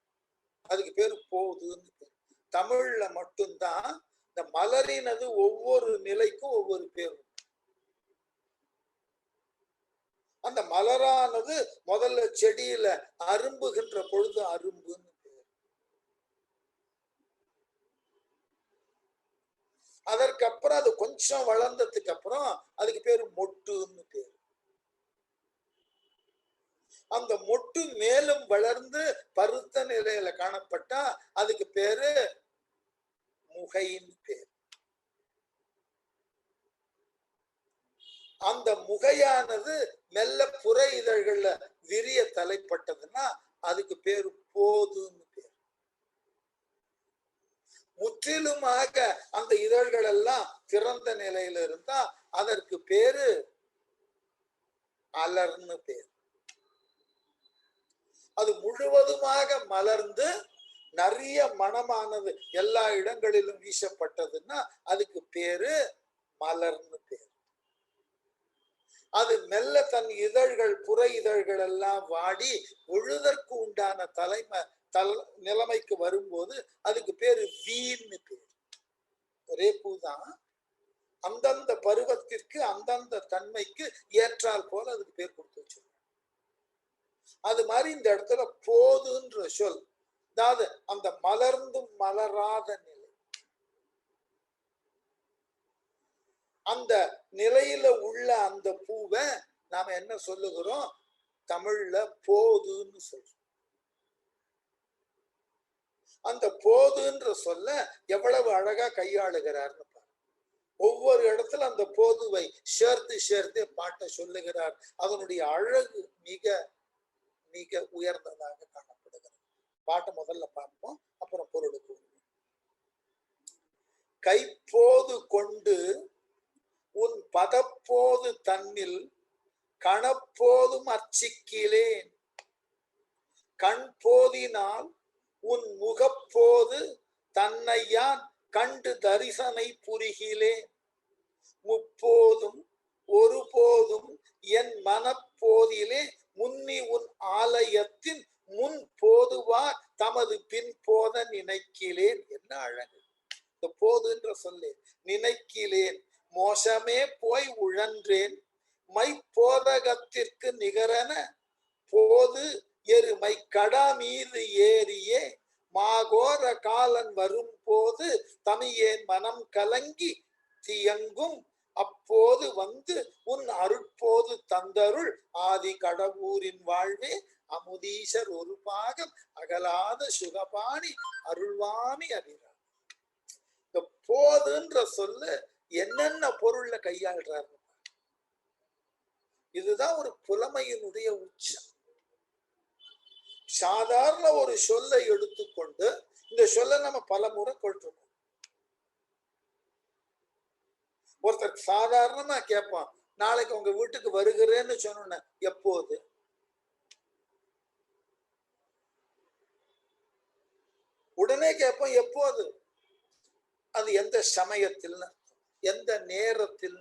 அதுக்கு பேரு போதுன்னு பேர். தமிழ்ல மட்டும்தான் இந்த மலரினது ஒவ்வொரு நிலைக்கும் ஒவ்வொரு பேர். அந்த மலரானது முதல்ல செடியில அரும்புகின்ற பொழுது அரும்புன்னு பேர். அதற்கப்புறம் அது கொஞ்சம் வளர்ந்ததுக்கு அப்புறம் அதுக்கு பேரு மொட்டுன்னு பேர். அந்த மொட்டு மேலும் வளர்ந்து பருத்த நிலையில காணப்பட்டா அதுக்கு பேரு முகைன்னு பேர். அந்த முகையானது மெல்ல புற இதழ்கள்ல விரிய தலைப்பட்டதுன்னா அதுக்கு பேரு போதுன்னு பேர். முற்றிலுமாக அந்த இதழ்கள் எல்லாம் திறந்த நிலையில இருந்தா அதற்கு பேரு அலர்னு பேர். அது முழுவதுமாக மலர்ந்து நிறைய மனமானது எல்லா இடங்களிலும் வீசப்பட்டதுன்னா அதுக்கு பேரு மலர்னு பேர். அது மெல்ல தன் இதழ்கள் புற இதழ்கள் எல்லாம் வாடி விழுதற்கு உண்டான நிலைமைக்கு வரும்போது அதுக்கு பேரு வீன்னு பேர். ஒரே பூதான், அந்தந்த பருவத்திற்கு அந்தந்த தன்மைக்கு ஏற்றால் போல அதுக்கு பேர் கொடுத்து வச்சிருக்கோம். அது மாதிரி இந்த இடத்துல போதுன்ற சொல், அதாவது அந்த மலர்ந்தும் மலராத நிலை, அந்த நிலையில உள்ள அந்த பூவை நாம என்ன சொல்லுகிறோம்? தமிழ்ல போதுன்னு சொல்றோம். அந்த போதுன்ற சொல்ல எவ்வளவு அழகா கையாளுகிறார்னு பாருங்க. ஒவ்வொரு இடத்துல அந்த போதுவை சேர்த்து சேர்த்து பாட்டை சொல்லுகிறார். அதனுடைய அழகு மிக மிக உயர்ந்ததாக காணப்படுகிறது. பாட்டை முதல்ல பார்ப்போம், அப்புறம் பொருளுக்கு வருவோம். கைப்போது கொண்டு உன் பதப்போது தன்னில் கணப்போதும் அர்ச்சிக்கிலேன், கண் போதினால் உன் முகப்போது தன்னையான் கண்டு தரிசனை புரிகிலேன், முப்போதும் ஒருபோதும் என் மனப்போதிலே முன்னி உன் ஆலயத்தின் முன் போதுவார் தமது பின் போத நினைக்கிலேன். என்ன அழகு இந்த போதுன்ற சொல்லு. நினைக்கிலேன் மோசமே போய் உழன்றேன் மைப்போதகத்திற்கு நிகரன போது எருமை கடா மீது ஏறியே மாகோர காலன் வரும் போது தமியேன் மனம் கலங்கி தியங்கும் அப்போது வந்து உன் அருட்போது தந்தருள் ஆதி கடவுரின் வாழ்வே அமுதீசர் ஒரு பாகம் அகலாத சுகபாணி அருள்வாமி அபிராமி. இந்த போதுன்ற சொல்லு என்னென்ன பொருள்ல கையாள்றாரு. இதுதான் ஒரு புலமையினுடைய உச்சம். சாதாரண ஒரு சொல்லை எடுத்துக்கொண்டு இந்த சொல்லை நம்ம பல முறை கொள்றோம். ஒருத்தர் சாதாரணமா கேட்பான், நாளைக்கு உங்க வீட்டுக்கு வருகிறேன்னு சொன்ன எப்போது? உடனே கேட்போம் எப்போது, அது எந்த சமயத்தில், எந்த நேரத்தில்.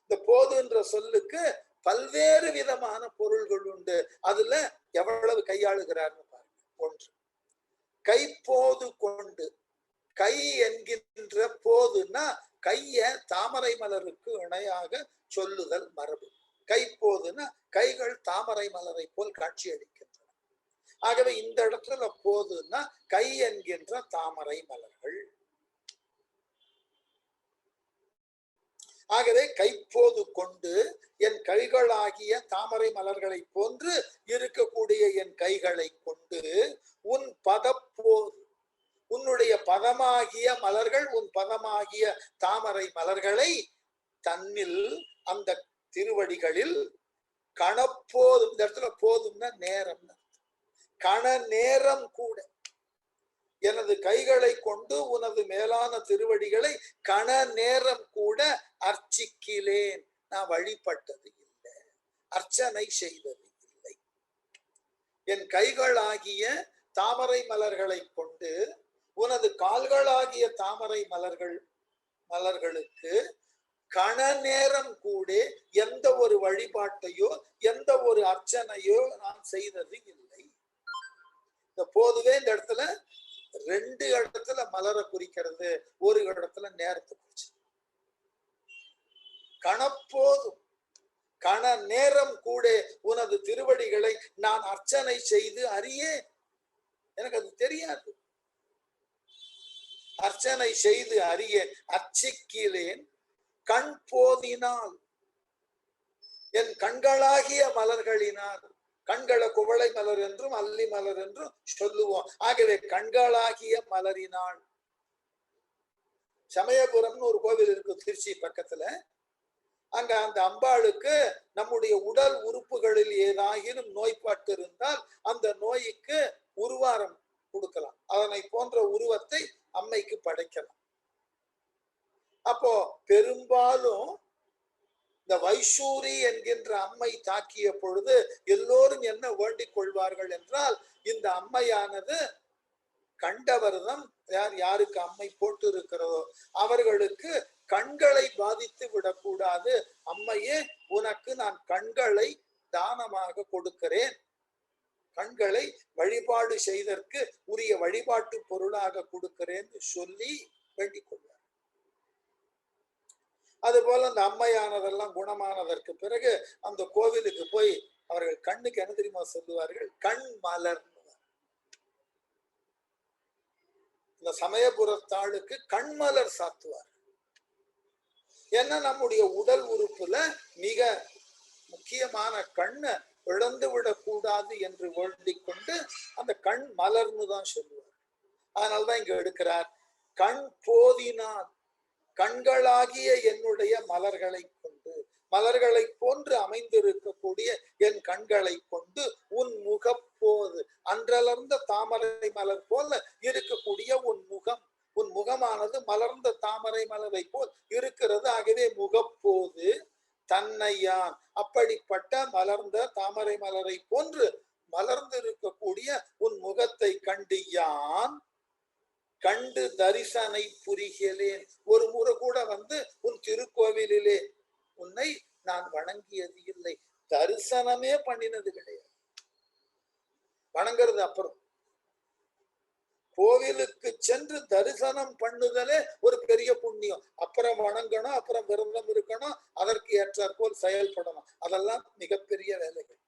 இந்த போதுன்ற சொல்லுக்கு பல்வேறு விதமான பொருள்கள் உண்டு. அதுல எவ்வளவு கையாளுகிறார்னு பாருங்க. ஒன்று, கைப்போது கொண்டு. கை என்கின்ற போதுன்னா கைய தாமரை மலருக்கு இணையாக சொல்லுதல் மரபு. கைப்போதுன்னா கைகள் தாமரை மலரை போல் காட்சி அளிக்கின்றன. ஆகவே இந்த இடத்துல போதுன்னா கை என்கின்ற தாமரை மலர்கள். ஆகவே கைப்போது கொண்டு என் கைகளாகிய தாமரை மலர்களை போன்று இருக்கக்கூடிய என் கைகளை கொண்டு உன் பதப்போது, உன்னுடைய பதமாகிய மலர்கள், உன் பதமாகிய தாமரை மலர்களை தன்னில் அந்த திருவடிகளில் கணப்போதும். இந்த இடத்துல போதும்னா நேரம், கண நேரம் கூட எனது கைகளை கொண்டு உனது மேலான திருவடிகளை கண நேரம் கூட அர்ச்சிக்கிலேன். நான் வழிபட்டது இல்லை, அர்ச்சனை செய்தது இல்லை. என் கைகளாகிய தாமரை மலர்களை கொண்டு உனது கால்களாகிய தாமரை மலர்களுக்கு கண நேரம் கூட எந்த ஒரு வழிபாட்டையோ எந்த ஒரு அர்ச்சனையோ நான் செய்தது இல்லை. இந்த போதுவே இந்த இடத்துல ரெண்டு இடத்துல மலரை குறிக்கிறது, ஒரு இடத்துல நேரத்தை குறிச்சு. கணப்போதும் கண நேரம் கூட உனது திருவடிகளை நான் அர்ச்சனை செய்து அறியேன். எனக்கு அது தெரியாது. அர்ச்சனை செய்து அறியேன், அர்ச்சிக்கிலேன் கண் போதினால், என் கண்களாகிய மலர்களினால். கண்களை குவளை மலர் என்றும் அல்லி மலர் என்றும் சொல்லுவோம். ஆகவே கண்களாகிய மலரினால். சமயபுரம்னு ஒரு கோவில் இருக்கு திருச்சி பக்கத்துல. அங்க அந்த அம்பாளுக்கு நம்முடைய உடல் உறுப்புகளில் ஏதாகினும் நோய்பாட்டு இருந்தால் அந்த நோய்க்கு உருவாரம் கொடுக்கலாம். அதனை போன்ற உருவத்தை அம்மைக்கு படைக்கலாம். அப்போ பெரும்பாலும் இந்த வைசூரி என்கின்ற அம்மை தாக்கிய பொழுது எல்லோரும் என்ன வேண்டிக் கொள்வார்கள் என்றால், இந்த அம்மையானது கண்டவர்தம் யாருக்கு அம்மை போட்டு இருக்கிறதோ அவர்களுக்கு கண்களை பாதித்து விடக்கூடாது. அம்மையே, உனக்கு நான் கண்களை தானமாக கொடுக்கிறேன், கண்களை வழிபாடு செய்தற்கு உரிய வழிபாட்டு பொருளாக கொடுக்கிறேன் சொல்லி வேண்டிக் கொள்வார். அது போல அந்த அம்மையானதெல்லாம் குணமானதற்கு பிறகு அந்த கோவிலுக்கு போய் அவர்கள் கண்ணுக்கு என்ன தெரியுமா சொல்லுவார்கள்? கண் மலர். இந்த சமயபுரத்தாளுக்கு கண்மலர் சாத்துவார். ஏன்னா நம்முடைய உடல் உறுப்புல மிக முக்கியமான கண்ணை இழந்து விடக்கூடாது என்று வேண்டிக் கொண்டு அந்த கண் மலர்னு தான் சொல்லுவார். அதனால்தான் இங்க எடுக்கிறார், கண் போதினால், கண்களாகிய என்னுடைய மலர்களை கொண்டு, மலர்களை போன்று அமைந்திருக்கக்கூடிய என் கண்களை கொண்டு உன் முகப்போது, அன்றலர்ந்த தாமரை மலர் போல இருக்கக்கூடிய உன் முகம், உன் முகமானது மலர்ந்த தாமரை மலரை போல் இருக்கிறது. ஆகவே முகப்போது தன்னையான், அப்படிப்பட்ட மலர்ந்த தாமரை மலரை போன்று மலர்ந்து இருக்கக்கூடிய உன் முகத்தை கண்டு யான் கண்டு தரிசனை புரிகிறேன். ஒரு முறை கூட வந்து உன் திருக்கோவிலிலே உன்னை நான் வணங்கியது இல்லை, தரிசனமே பண்ணினது கிடையாது. வணங்குறது அப்புறம், கோவிலுக்கு சென்று தரிசனம் பண்ணுதலே ஒரு பெரிய புண்ணியம். அப்புறம் வணங்கணும், அப்புறம் விரதம் இருக்கணும், அதற்கு ஏற்றாற்போல் செயல்படணும். அதெல்லாம் மிகப்பெரிய வேலைகள்.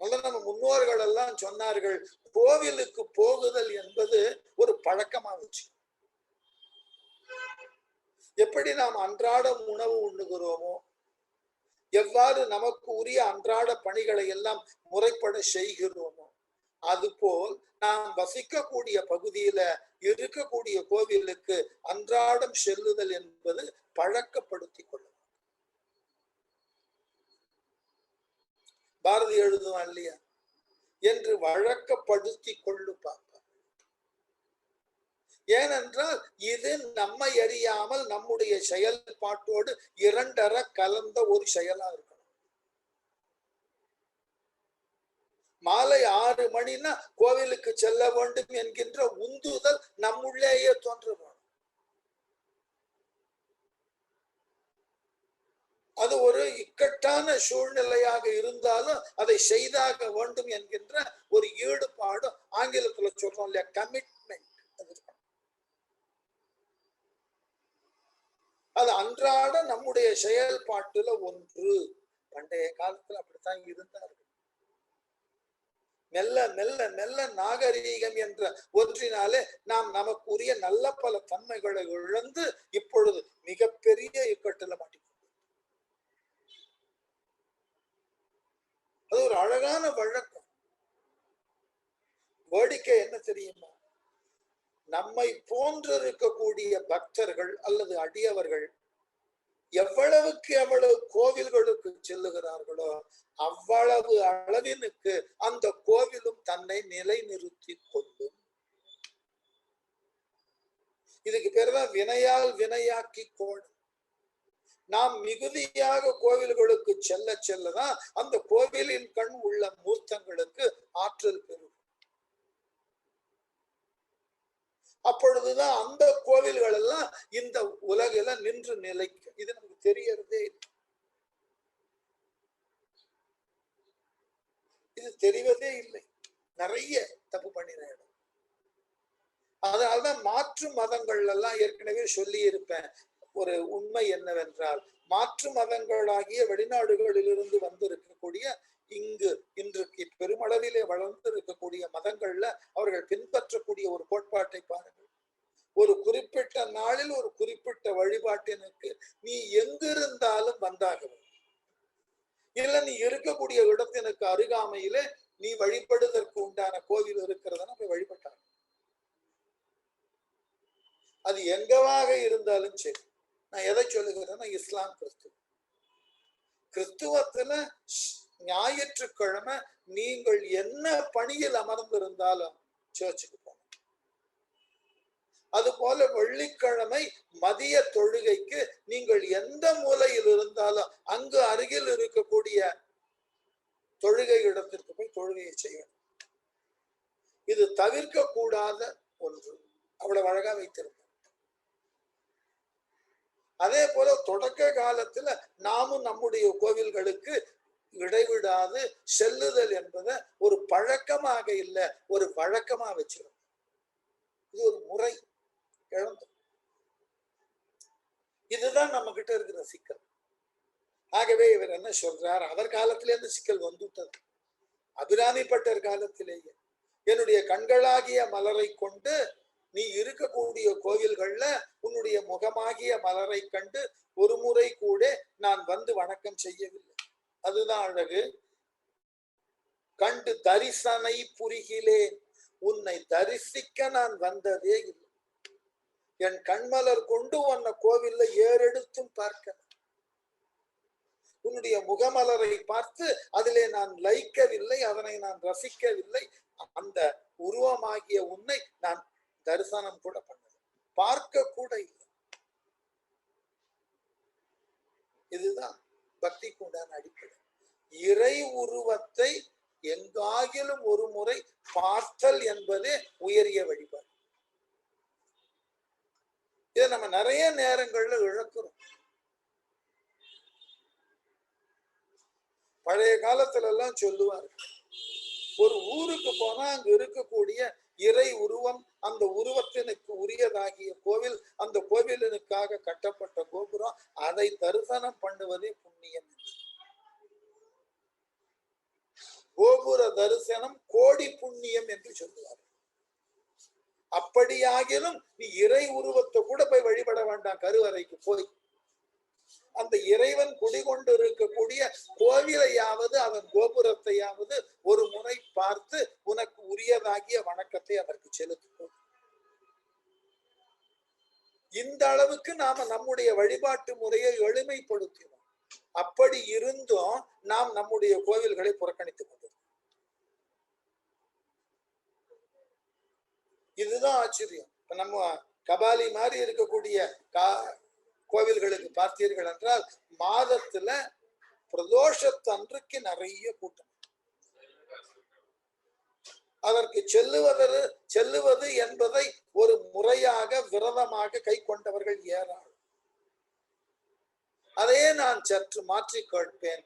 நம்ம முன்னோர்கள் எல்லாம் சொன்னார்கள், கோவிலுக்கு போகுதல் என்பது ஒரு பழக்கமாச்சு. எப்படி நாம் அன்றாட உணவு உண்ணுகிறோமோ, எவ்வாறு நமக்கு உரிய அன்றாட பணிகளை எல்லாம் முறைப்பட செய்கிறோமோ, அதுபோல் நாம் வசிக்கக்கூடிய பகுதியில இருக்கக்கூடிய கோவிலுக்கு அன்றாடம் செல்லுதல் என்பது பழக்கப்படுத்திக் கொள்ளும். பாரதி எழுதுவான் இல்லையா, என்று வழக்கப்படுத்தி கொள்ளு பார்ப்பார். ஏனென்றால் இது நம்மை அறியாமல் நம்முடைய செயல்பாட்டோடு இரண்டர கலந்த ஒரு செயலா இருக்கணும். மாலை 6 மணினா கோவிலுக்கு செல்ல வேண்டும் என்கின்ற உந்துதல் நம்முள்ளேயே தோன்ற வேணும். அது ஒரு இக்கட்டான சூழ்நிலையாக இருந்தாலும் அதை செய்தாக வேண்டும் என்கின்ற ஒரு ஈடுபாடு, ஆங்கிலத்துல சொல்றோம் இல்லையா, கமிட்மெண்ட். அது அன்றாட நம்முடைய செயல்பாட்டுல ஒன்று. பண்டைய காலத்துல அப்படித்தான் இருந்தார்கள். மெல்ல மெல்ல மெல்ல நாகரீகம் என்ற ஒன்றினாலே நாம் நமக்குரிய நல்ல பல தன்மைகளை இழந்து இப்பொழுது மிகப்பெரிய இக்கட்டுல மாட்டிக்கொண்டோம். அது ஒரு அழகான வழக்கம். வேடிக்கை என்ன தெரியுமா? நம்மை போன்று இருக்கக்கூடிய பக்தர்கள் அல்லது அடியவர்கள் எவ்வளவுக்கு எவ்வளவு கோவில்களுக்கு செல்லுகிறார்களோ அவ்வளவு அளவினுக்கு அந்த கோவிலும் தன்னை நிலைநிறுத்தி கொள்ளும். இதுக்கு பேருதான் வினையால் வினையாக்கி கோணம். நாம் மிகுதியாக கோவில்களுக்கு செல்ல செல்லதான் அந்த கோவிலின் கண் உள்ள மூர்த்தங்களுக்கு ஆற்றல் பெறும். அப்பொழுதுதான் அந்த கோவில்கள் எல்லாம் இந்த உலகில நின்று நிலைக்கும். இது நமக்கு தெரியறதே இல்லை. இது தெரிவதே இல்லை. நிறைய தப்பு பண்ணின இடம். அதனால்தான் மாற்று மதங்கள் எல்லாம் ஏற்கனவே சொல்லி இருப்பேன். ஒரு உண்மை என்னவென்றால், மாற்று மதங்களாகிய வெளிநாடுகளிலிருந்து வந்திருக்கக்கூடிய இங்கு இன்றைக்கு பெருமளவிலே வளர்ந்து இருக்கக்கூடிய மதங்கள்ல அவர்கள் பின்பற்றக்கூடிய ஒரு கோட்பாட்டை பாருங்கள். ஒரு குறிப்பிட்ட நாளில் ஒரு குறிப்பிட்ட வழிபாட்டினுக்கு நீ எங்கிருந்தாலும் வந்தாக இல்ல, நீ இருக்கக்கூடிய இடத்தினுக்கு அருகாமையிலே நீ வழிபடுவதற்கு உண்டான கோவில் இருக்கிறதுனா போய் வழிபட்டாங்க. அது எங்கவாக இருந்தாலும் சரி. நான் எதை சொல்லுகிறேன்னா, இஸ்லாம் கிறிஸ்துவத்துல ஞாயிற்றுக்கிழமை நீங்கள் என்ன பணியில் அமர்ந்திருந்தாலும் சர்ச்சுக்கு போங்க. அது போல வெள்ளிக்கிழமை மதிய தொழுகைக்கு நீங்கள் எந்த மூலையில் இருந்தாலும் அங்கு அருகில் இருக்கக்கூடிய தொழுகை இடத்திற்கு போய் தொழுகையை செய்யணும். இது தவிர்க்க கூடாத ஒன்று. அவ்வளவு அழகா வைத்திருந்தோம். அதே போல தொடக்க காலத்துல நாமும் நம்முடைய கோவில்களுக்கு இடைவிடாது செல்லுதல் என்பதை ஒரு பழக்கமாக இல்லை, ஒரு வழக்கமா வச்சிருக்கோம். இது ஒரு முறை இழந்தோம். இதுதான் நம்ம கிட்ட இருக்கிற சிக்கல். ஆகவே இவர் என்ன சொல்றார், அவர் காலத்திலே இருந்து சிக்கல் வந்துட்டது. அபிராமிப்பட்டர் காலத்திலேயே என்னுடைய கண்களாகிய மலரை கொண்டு நீ இருக்கக்கூடிய கோவில்கள்ல உன்னுடைய முகமாகிய மலரை கண்டு ஒரு முறை கூட நான் வந்து வணக்கம் செய்யவில்லை. அதுதான் அழகு. கண்டு தரிசனை புரிகிலேன், உன்னை தரிசிக்க நான் வந்ததே இல்லை. என் கண்மலர் கொண்டு உன்னை கோவில்ல ஏறெடுத்தும் பார்க்க, உன்னுடைய முகமலரை பார்த்து அதிலே நான் லயிக்கவில்லை, அதனை நான் ரசிக்கவில்லை. அந்த உருவமாகிய உன்னை நான் தரிசனம் கூட பண்ணல, பார்க்க கூட இல்லை. இதுதான் பக்திக்கு உண்டான அடிப்படை. இறை உருவத்தை எங்காகிலும் ஒரு முறை பார்த்தல் என்பதே உயரிய வழிபாடு. இதை நம்ம நிறைய நேரங்கள்ல இழக்கிறோம். பழைய காலத்துல எல்லாம் சொல்லுவார்கள், ஒரு ஊருக்கு போனா அங்க இருக்கக்கூடிய இறை உருவம், அந்த உருவத்தினுக்கு உரியதாகிய கோவில், அந்த கோவிலினுக்காக கட்டப்பட்ட கோபுரம், அதை தரிசனம் பண்ணுவதே புண்ணியம். கோபுர தரிசனம் கோடி புண்ணியம் என்று சொல்லுவார். அப்படியாகிலும் நீ இறை உருவத்தை கூட போய் வழிபட வேண்டாம். கருவறைக்கு போய் அந்த இறைவன் குடிகொண்டு இருக்கக்கூடிய கோவிலையாவது அவன் கோபுரத்தையாவது ஒரு முறை பார்த்து உனக்கு உரியதாகிய வணக்கத்தை அதற்கு செலுத்துவோம். இந்த அளவுக்கு நாம நம்முடைய வழிபாட்டு முறையை எளிமைப்படுத்தினோம். அப்படி இருந்தும் நாம் நம்முடைய கோவில்களை புறக்கணித்துக் கொண்டோம். இதுதான் ஆச்சரியம். இப்ப நம்ம கபாலி மாதிரி இருக்கக்கூடிய கோவில்களுக்கு பார்த்தீர்கள் என்றால் மாதத்துல பிரதோஷத்தன்றைக்கு நிறைய கூட்டம். அதற்கு செல்லுவது என்பதை ஒரு முறையாக விரதமாக கை கொண்டவர்கள் ஏறாள். அதையே நான் சற்று மாற்றி கேட்பேன்.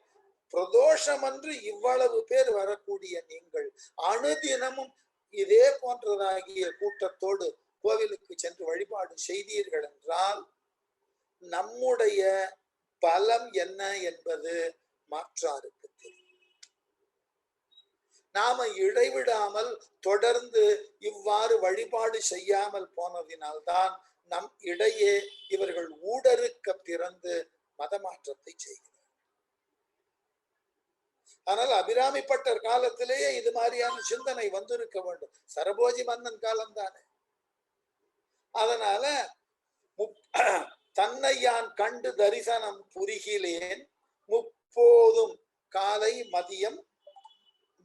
பிரதோஷம் அன்று இவ்வளவு பேர் வரக்கூடிய நீங்கள் அனுதினமும் இதே போன்றதாகிய கூட்டத்தோடு கோவிலுக்கு சென்று வழிபாடு செய்தீர்கள் என்றால் நம்முடைய பலம் என்ன என்பது மாற்றாருக்கு தெரியும். நாம இடைவிடாமல் தொடர்ந்து இவ்வாறு வழிபாடு செய்யாமல் போனதினால்தான் நம் இடையே இவர்கள் ஊடறுக்க பிறந்து மதமாற்றத்தை செய்கிறார். ஆனால் அபிராமிப்பட்டர் காலத்திலேயே இது மாதிரியான சிந்தனை வந்திருக்க வேண்டும். சரபோஜி மன்னன் காலம் தானே. அதனால தன்னை யான் கண்டு தரிசனம் புரிகிலேன் முப்போதும் காலை மதியம்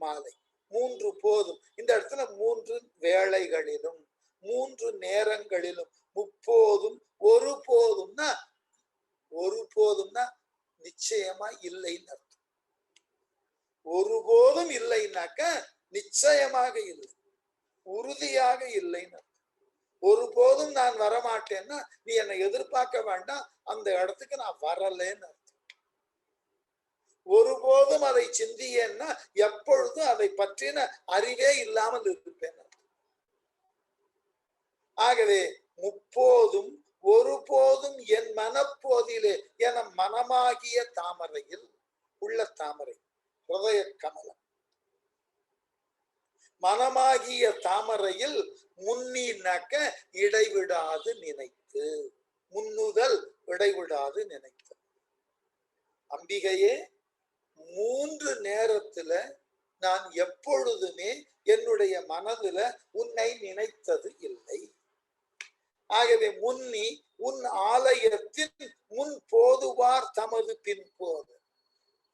மாலை 3 போதும். இந்த இடத்துல 3 வேளைகளிலும் 3 நேரங்களிலும் முப்போதும் ஒருபோதும்னா நிச்சயமா இல்லைன்னு அர்த்தம். ஒருபோதும் இல்லைன்னாக்க நிச்சயமாக இல்லை, உறுதியாக இல்லைன்னு அர்த்தம். ஒருபோதும் நான் வரமாட்டேன்னா நீ என்னை எதிர்பார்க்க வேண்டாம், அந்த இடத்துக்கு நான் வரலேன்னு அர்த்தம். ஒருபோதும் அதை சிந்தியேன்னா எப்பொழுதும் அதை பற்றின அறிவே இல்லாமல் இருப்பேன். ஆகவே முப்போதும் ஒருபோதும் என் மனப்போதிலே என மனமாகிய தாமரையில் உள்ள தாமரை ஹிருதய கமலம் மனமாகிய தாமரையில் முன்னினாக்க இடைவிடாது நினைத்து, முன்னுதல் இடைவிடாது நினைத்து. அம்பிகையே 3 நேரத்துல நான் எப்பொழுதுமே என்னுடைய மனதுல உன்னை நினைத்தது இல்லை. ஆகவே முன்னி உன் ஆலயத்தின் முன் போதுவார் தமது பின் போது.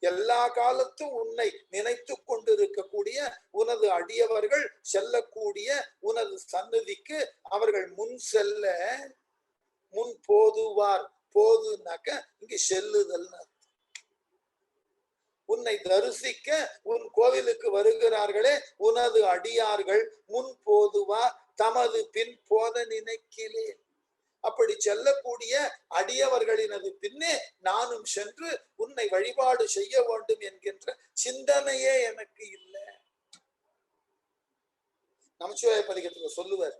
எல்லா காலத்தும் உன்னை நினைத்து கொண்டிருக்கக்கூடிய உனது அடியவர்கள் செல்லக்கூடிய உனது சன்னதிக்கு அவர்கள் முன் செல்ல முன் போதுவார். போதுனாக்க இங்கு செல்லுதல். உன்னை தரிசிக்க உன் கோவிலுக்கு வருகிறார்களே உனது அடியார்கள் முன் போதுவார் தமது பின் போத நினைக்கிறேன். அப்படி செல்லக்கூடிய அடியவர்களினது பின்னே நானும் சென்று உன்னை வழிபாடு செய்ய வேண்டும் என்கின்ற சிந்தனையே எனக்கு இல்லை. நமச்சிவாய பதிகத்துல சொல்லுவார்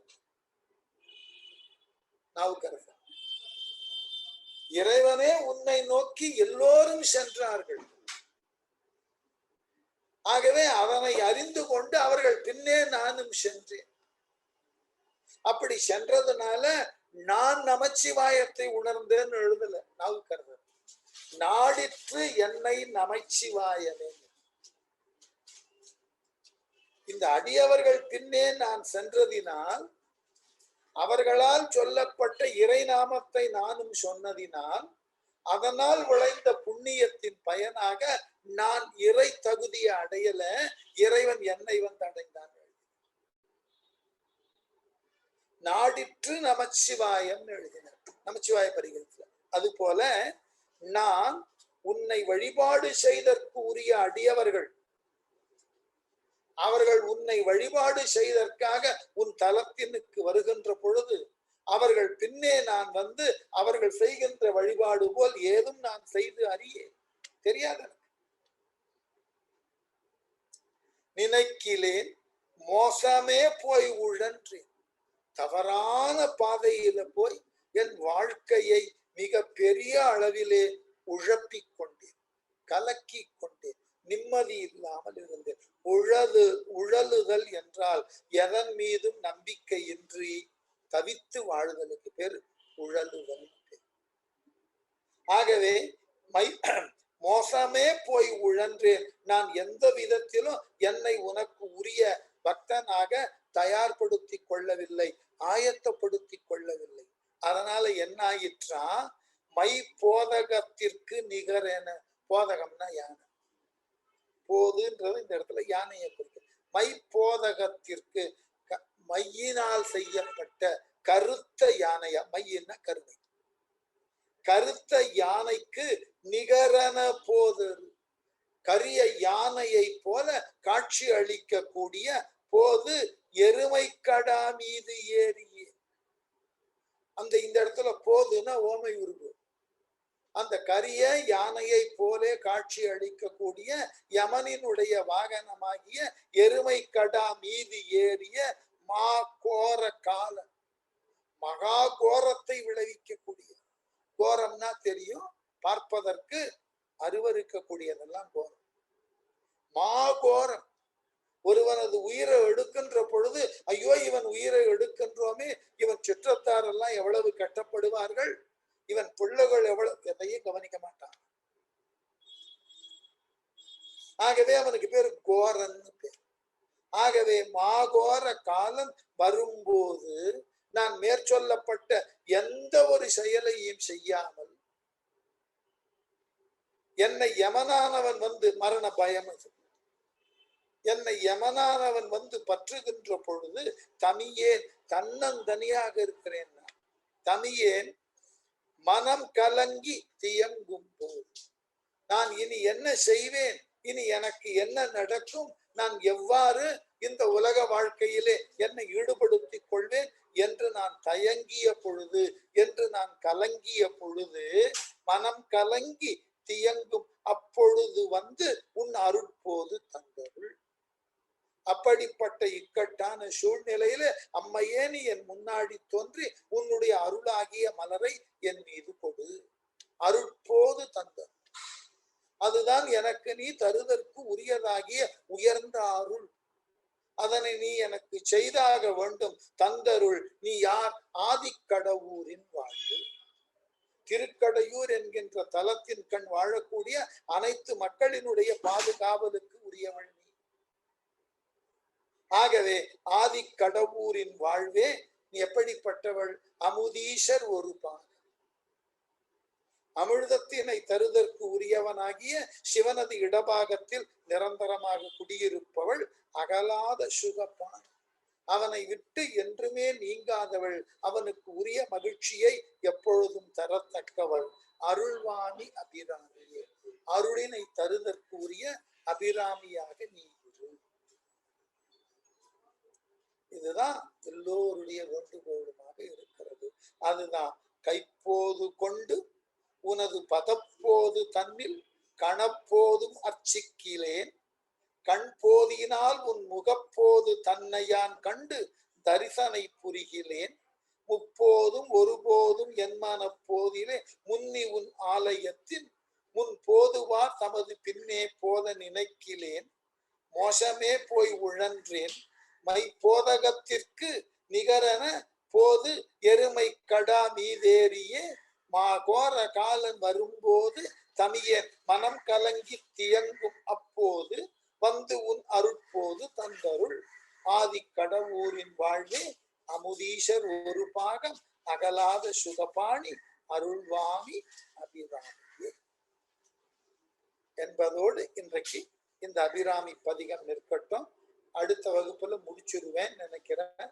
நாவுக்கரசர், இறைவனே உன்னை நோக்கி எல்லோரும் சென்றார்கள். ஆகவே அவனை அறிந்து கொண்டு அவர்கள் பின்னே நானும் சென்றேன். அப்படி சென்றதுனால நான் நமச்சிவாயத்தை உணர்ந்தேன்னு எழுதல நாவுக்கரசர். நாடிற்று என்னை நமச்சிவாயனே. இந்த அடியவர்கள் பின்னே நான் சென்றதினால், அவர்களால் சொல்லப்பட்ட இறை நாமத்தை நானும் சொன்னதினால், அதனால் விளைந்த புண்ணியத்தின் பயனாக நான் இறை தகுதியை அடையல, இறைவன் என்னை வந்து அடைந்தான். நாடிற்று நமச்சிவாயம் எழுதினார் நமச்சிவாய பதிகத்துல. அது போல நான் உன்னை வழிபாடு செய்தற்கு உரிய அடியவர்கள், அவர்கள் உன்னை வழிபாடு செய்தற்காக உன் தலத்தினுக்கு வருகின்ற பொழுது அவர்கள் பின்னே நான் வந்து அவர்கள் செய்கின்ற வழிபாடு போல் ஏதும் நான் செய்து அறியேன், தெரியாத நினைக்கிலேன். மோசமே போய் உழன்றேன். தவறான பாதையில போய் என் வாழ்க்கையை மிக பெரிய அளவிலே உழப்பிக் கொண்டேன், கலக்கி கொண்டேன், நிம்மதி இல்லாமல் இருந்தேன். உழலுதல் என்றால் எதன் மீதும் நம்பிக்கையின்றி தவித்து வாழ்தலுக்கு பேர் உழலுதல். ஆகவே மோசமே போய் உழன்றேன். நான் எந்த விதத்திலும் என்னை உனக்கு உரிய பக்தனாக தயார்படுத்தி கொள்ளவில்லை, ஆயத்தப்படுத்தி கொள்ளவில்லை. அதனால என்ன ஆயிற்றா, மை போதகத்திற்கு நிகரென. போதகம்னா யானை, போதுன்றது இந்த இடத்துல யானையை குறிக்கும். மை போதகத்திற்கு மையினால் செய்யப்பட்ட கருத்த யானையா, மையின்னா கருணை, கருத்த யானைக்கு நிகரென போது, கரிய யானையை போல காட்சி அளிக்கக்கூடிய போது எருமை கடா மீது ஏறியே. இந்த இடத்துல போதுன்னா ஓமை உருவு. அந்த கரிய யானையை போலே காட்சி அளிக்கக்கூடிய யமனினுடைய வாகனமாகிய எருமை கடா மீது ஏறிய மா கோர காலம், மகா கோரத்தை விளைவிக்கக்கூடிய. கோரம்னா தெரியும், பார்ப்பதற்கு அருவருக்கக்கூடியதெல்லாம் கோரம். மா கோரம். ஒருவனது உயிரை எடுக்கின்ற பொழுது ஐயோ இவன் உயிரை எடுக்கின்றோமே, இவன் சுற்றத்தார் எல்லாம் எவ்வளவு கட்டப்படுவார்கள், இவன் பிள்ளைகள் எவ்வளவு, எதையும் கவனிக்க மாட்டான். ஆகவே அவனுக்கு பேரு கோரன்னு பேர். ஆகவே மாகோர காலம் வரும்போது நான் மேற்சொல்லப்பட்ட எந்த ஒரு செயலையும் செய்யாமல் என்னை யமனானவன் வந்து, மரண பயம் அது, என்னை யமனானவன் வந்து பற்றுகின்ற பொழுது தமியேன், தன்னந்தனியாக இருக்கிறேன் நான். தமியேன் மனம் கலங்கி தியங்கும் போது நான் இனி என்ன செய்வேன், இனி எனக்கு என்ன நடக்கும், நான் எவ்வாறு இந்த உலக வாழ்க்கையிலே என்னை ஈடுபடுத்திக் கொள்வேன் என்று நான் தயங்கிய பொழுது, என்று நான் கலங்கிய பொழுது, மனம் கலங்கி தியங்கும் அப்பொழுது வந்து உன் அருட்போது தந்தருள். அப்படிப்பட்ட இக்கட்டான சூழ்நிலையில அம்மையே நீ என் முன்னாடி தோன்றி உன்னுடைய அருளாகிய மலரை என் மீது கொடு, அருட்போது தந்தருள். அதுதான் எனக்கு நீ தருதற்கு உரியதாகிய உயர்ந்த அருள். அதனை நீ எனக்கு செய்தாக வேண்டும். தந்தருள். நீ யார்? ஆதிக்கடவூரின் வாழ்வு. திருக்கடையூர் என்கின்ற தலத்தின் கண் வாழக்கூடிய அனைத்து மக்களினுடைய பாதுகாவலுக்கு உரியவள் நீ. ஆகவே ஆதிக்கடவூரின் வாழ்வே நீ எப்படிப்பட்டவள்? அமுதீஷர் ஒரு பாகம். அமிர்தத்தினை தருதற்கு உரியவனாகிய சிவனது இடபாகத்தில் நிரந்தரமாக குடியிருப்பவள் அகலாத சுகப்பான். அவனை விட்டு என்றுமே நீங்காதவள், அவனுக்கு உரிய மகிழ்ச்சியை எப்பொழுதும் தரத்தக்கவள். அருள்வாணி அபிராமியே, அருளினை தருதற்கு உரிய அபிராமியாக நீ இரு. இதுதான் எல்லோருடைய வேண்டுகோளுமாக இருக்கிறது. அதுதான் கைப்போது கொண்டு உனது பதப்போது தன்னில் கணப்போதும் அர்ச்சிக்கிலேன், கண் போதினால் உன் முகப்போது தன்னையான் கண்டு தரிசனை புரிகிலேன், முப்போதும் ஒருபோதும் என் மனப்போதிலே முன்னி உன் ஆலயத்தின் முன் போதுவார் தமது பின்னே போத நினைக்கிலேன், மோசமே போய் உழன்றேன் மை போதகத்திற்கு நிகரன போது எருமை கடா மீதேறியே, மாகோர காலன் வரும்போது தமியன் மனம் கலங்கி தியங்கும் அப்போது வந்து உன் அருட்போது தந்தருள். ஆதிக்கடவூரின் வாழ்வே அமுதீஷர் ஒரு பாகம் அகலாத சுகபாணி அருள்வாமி அபிராமியே என்பதோடு இன்றைக்கு இந்த அபிராமி பதிகம் நிற்கட்டும். அடுத்த வகுப்புல முடிச்சிருவேன் நினைக்கிறேன்.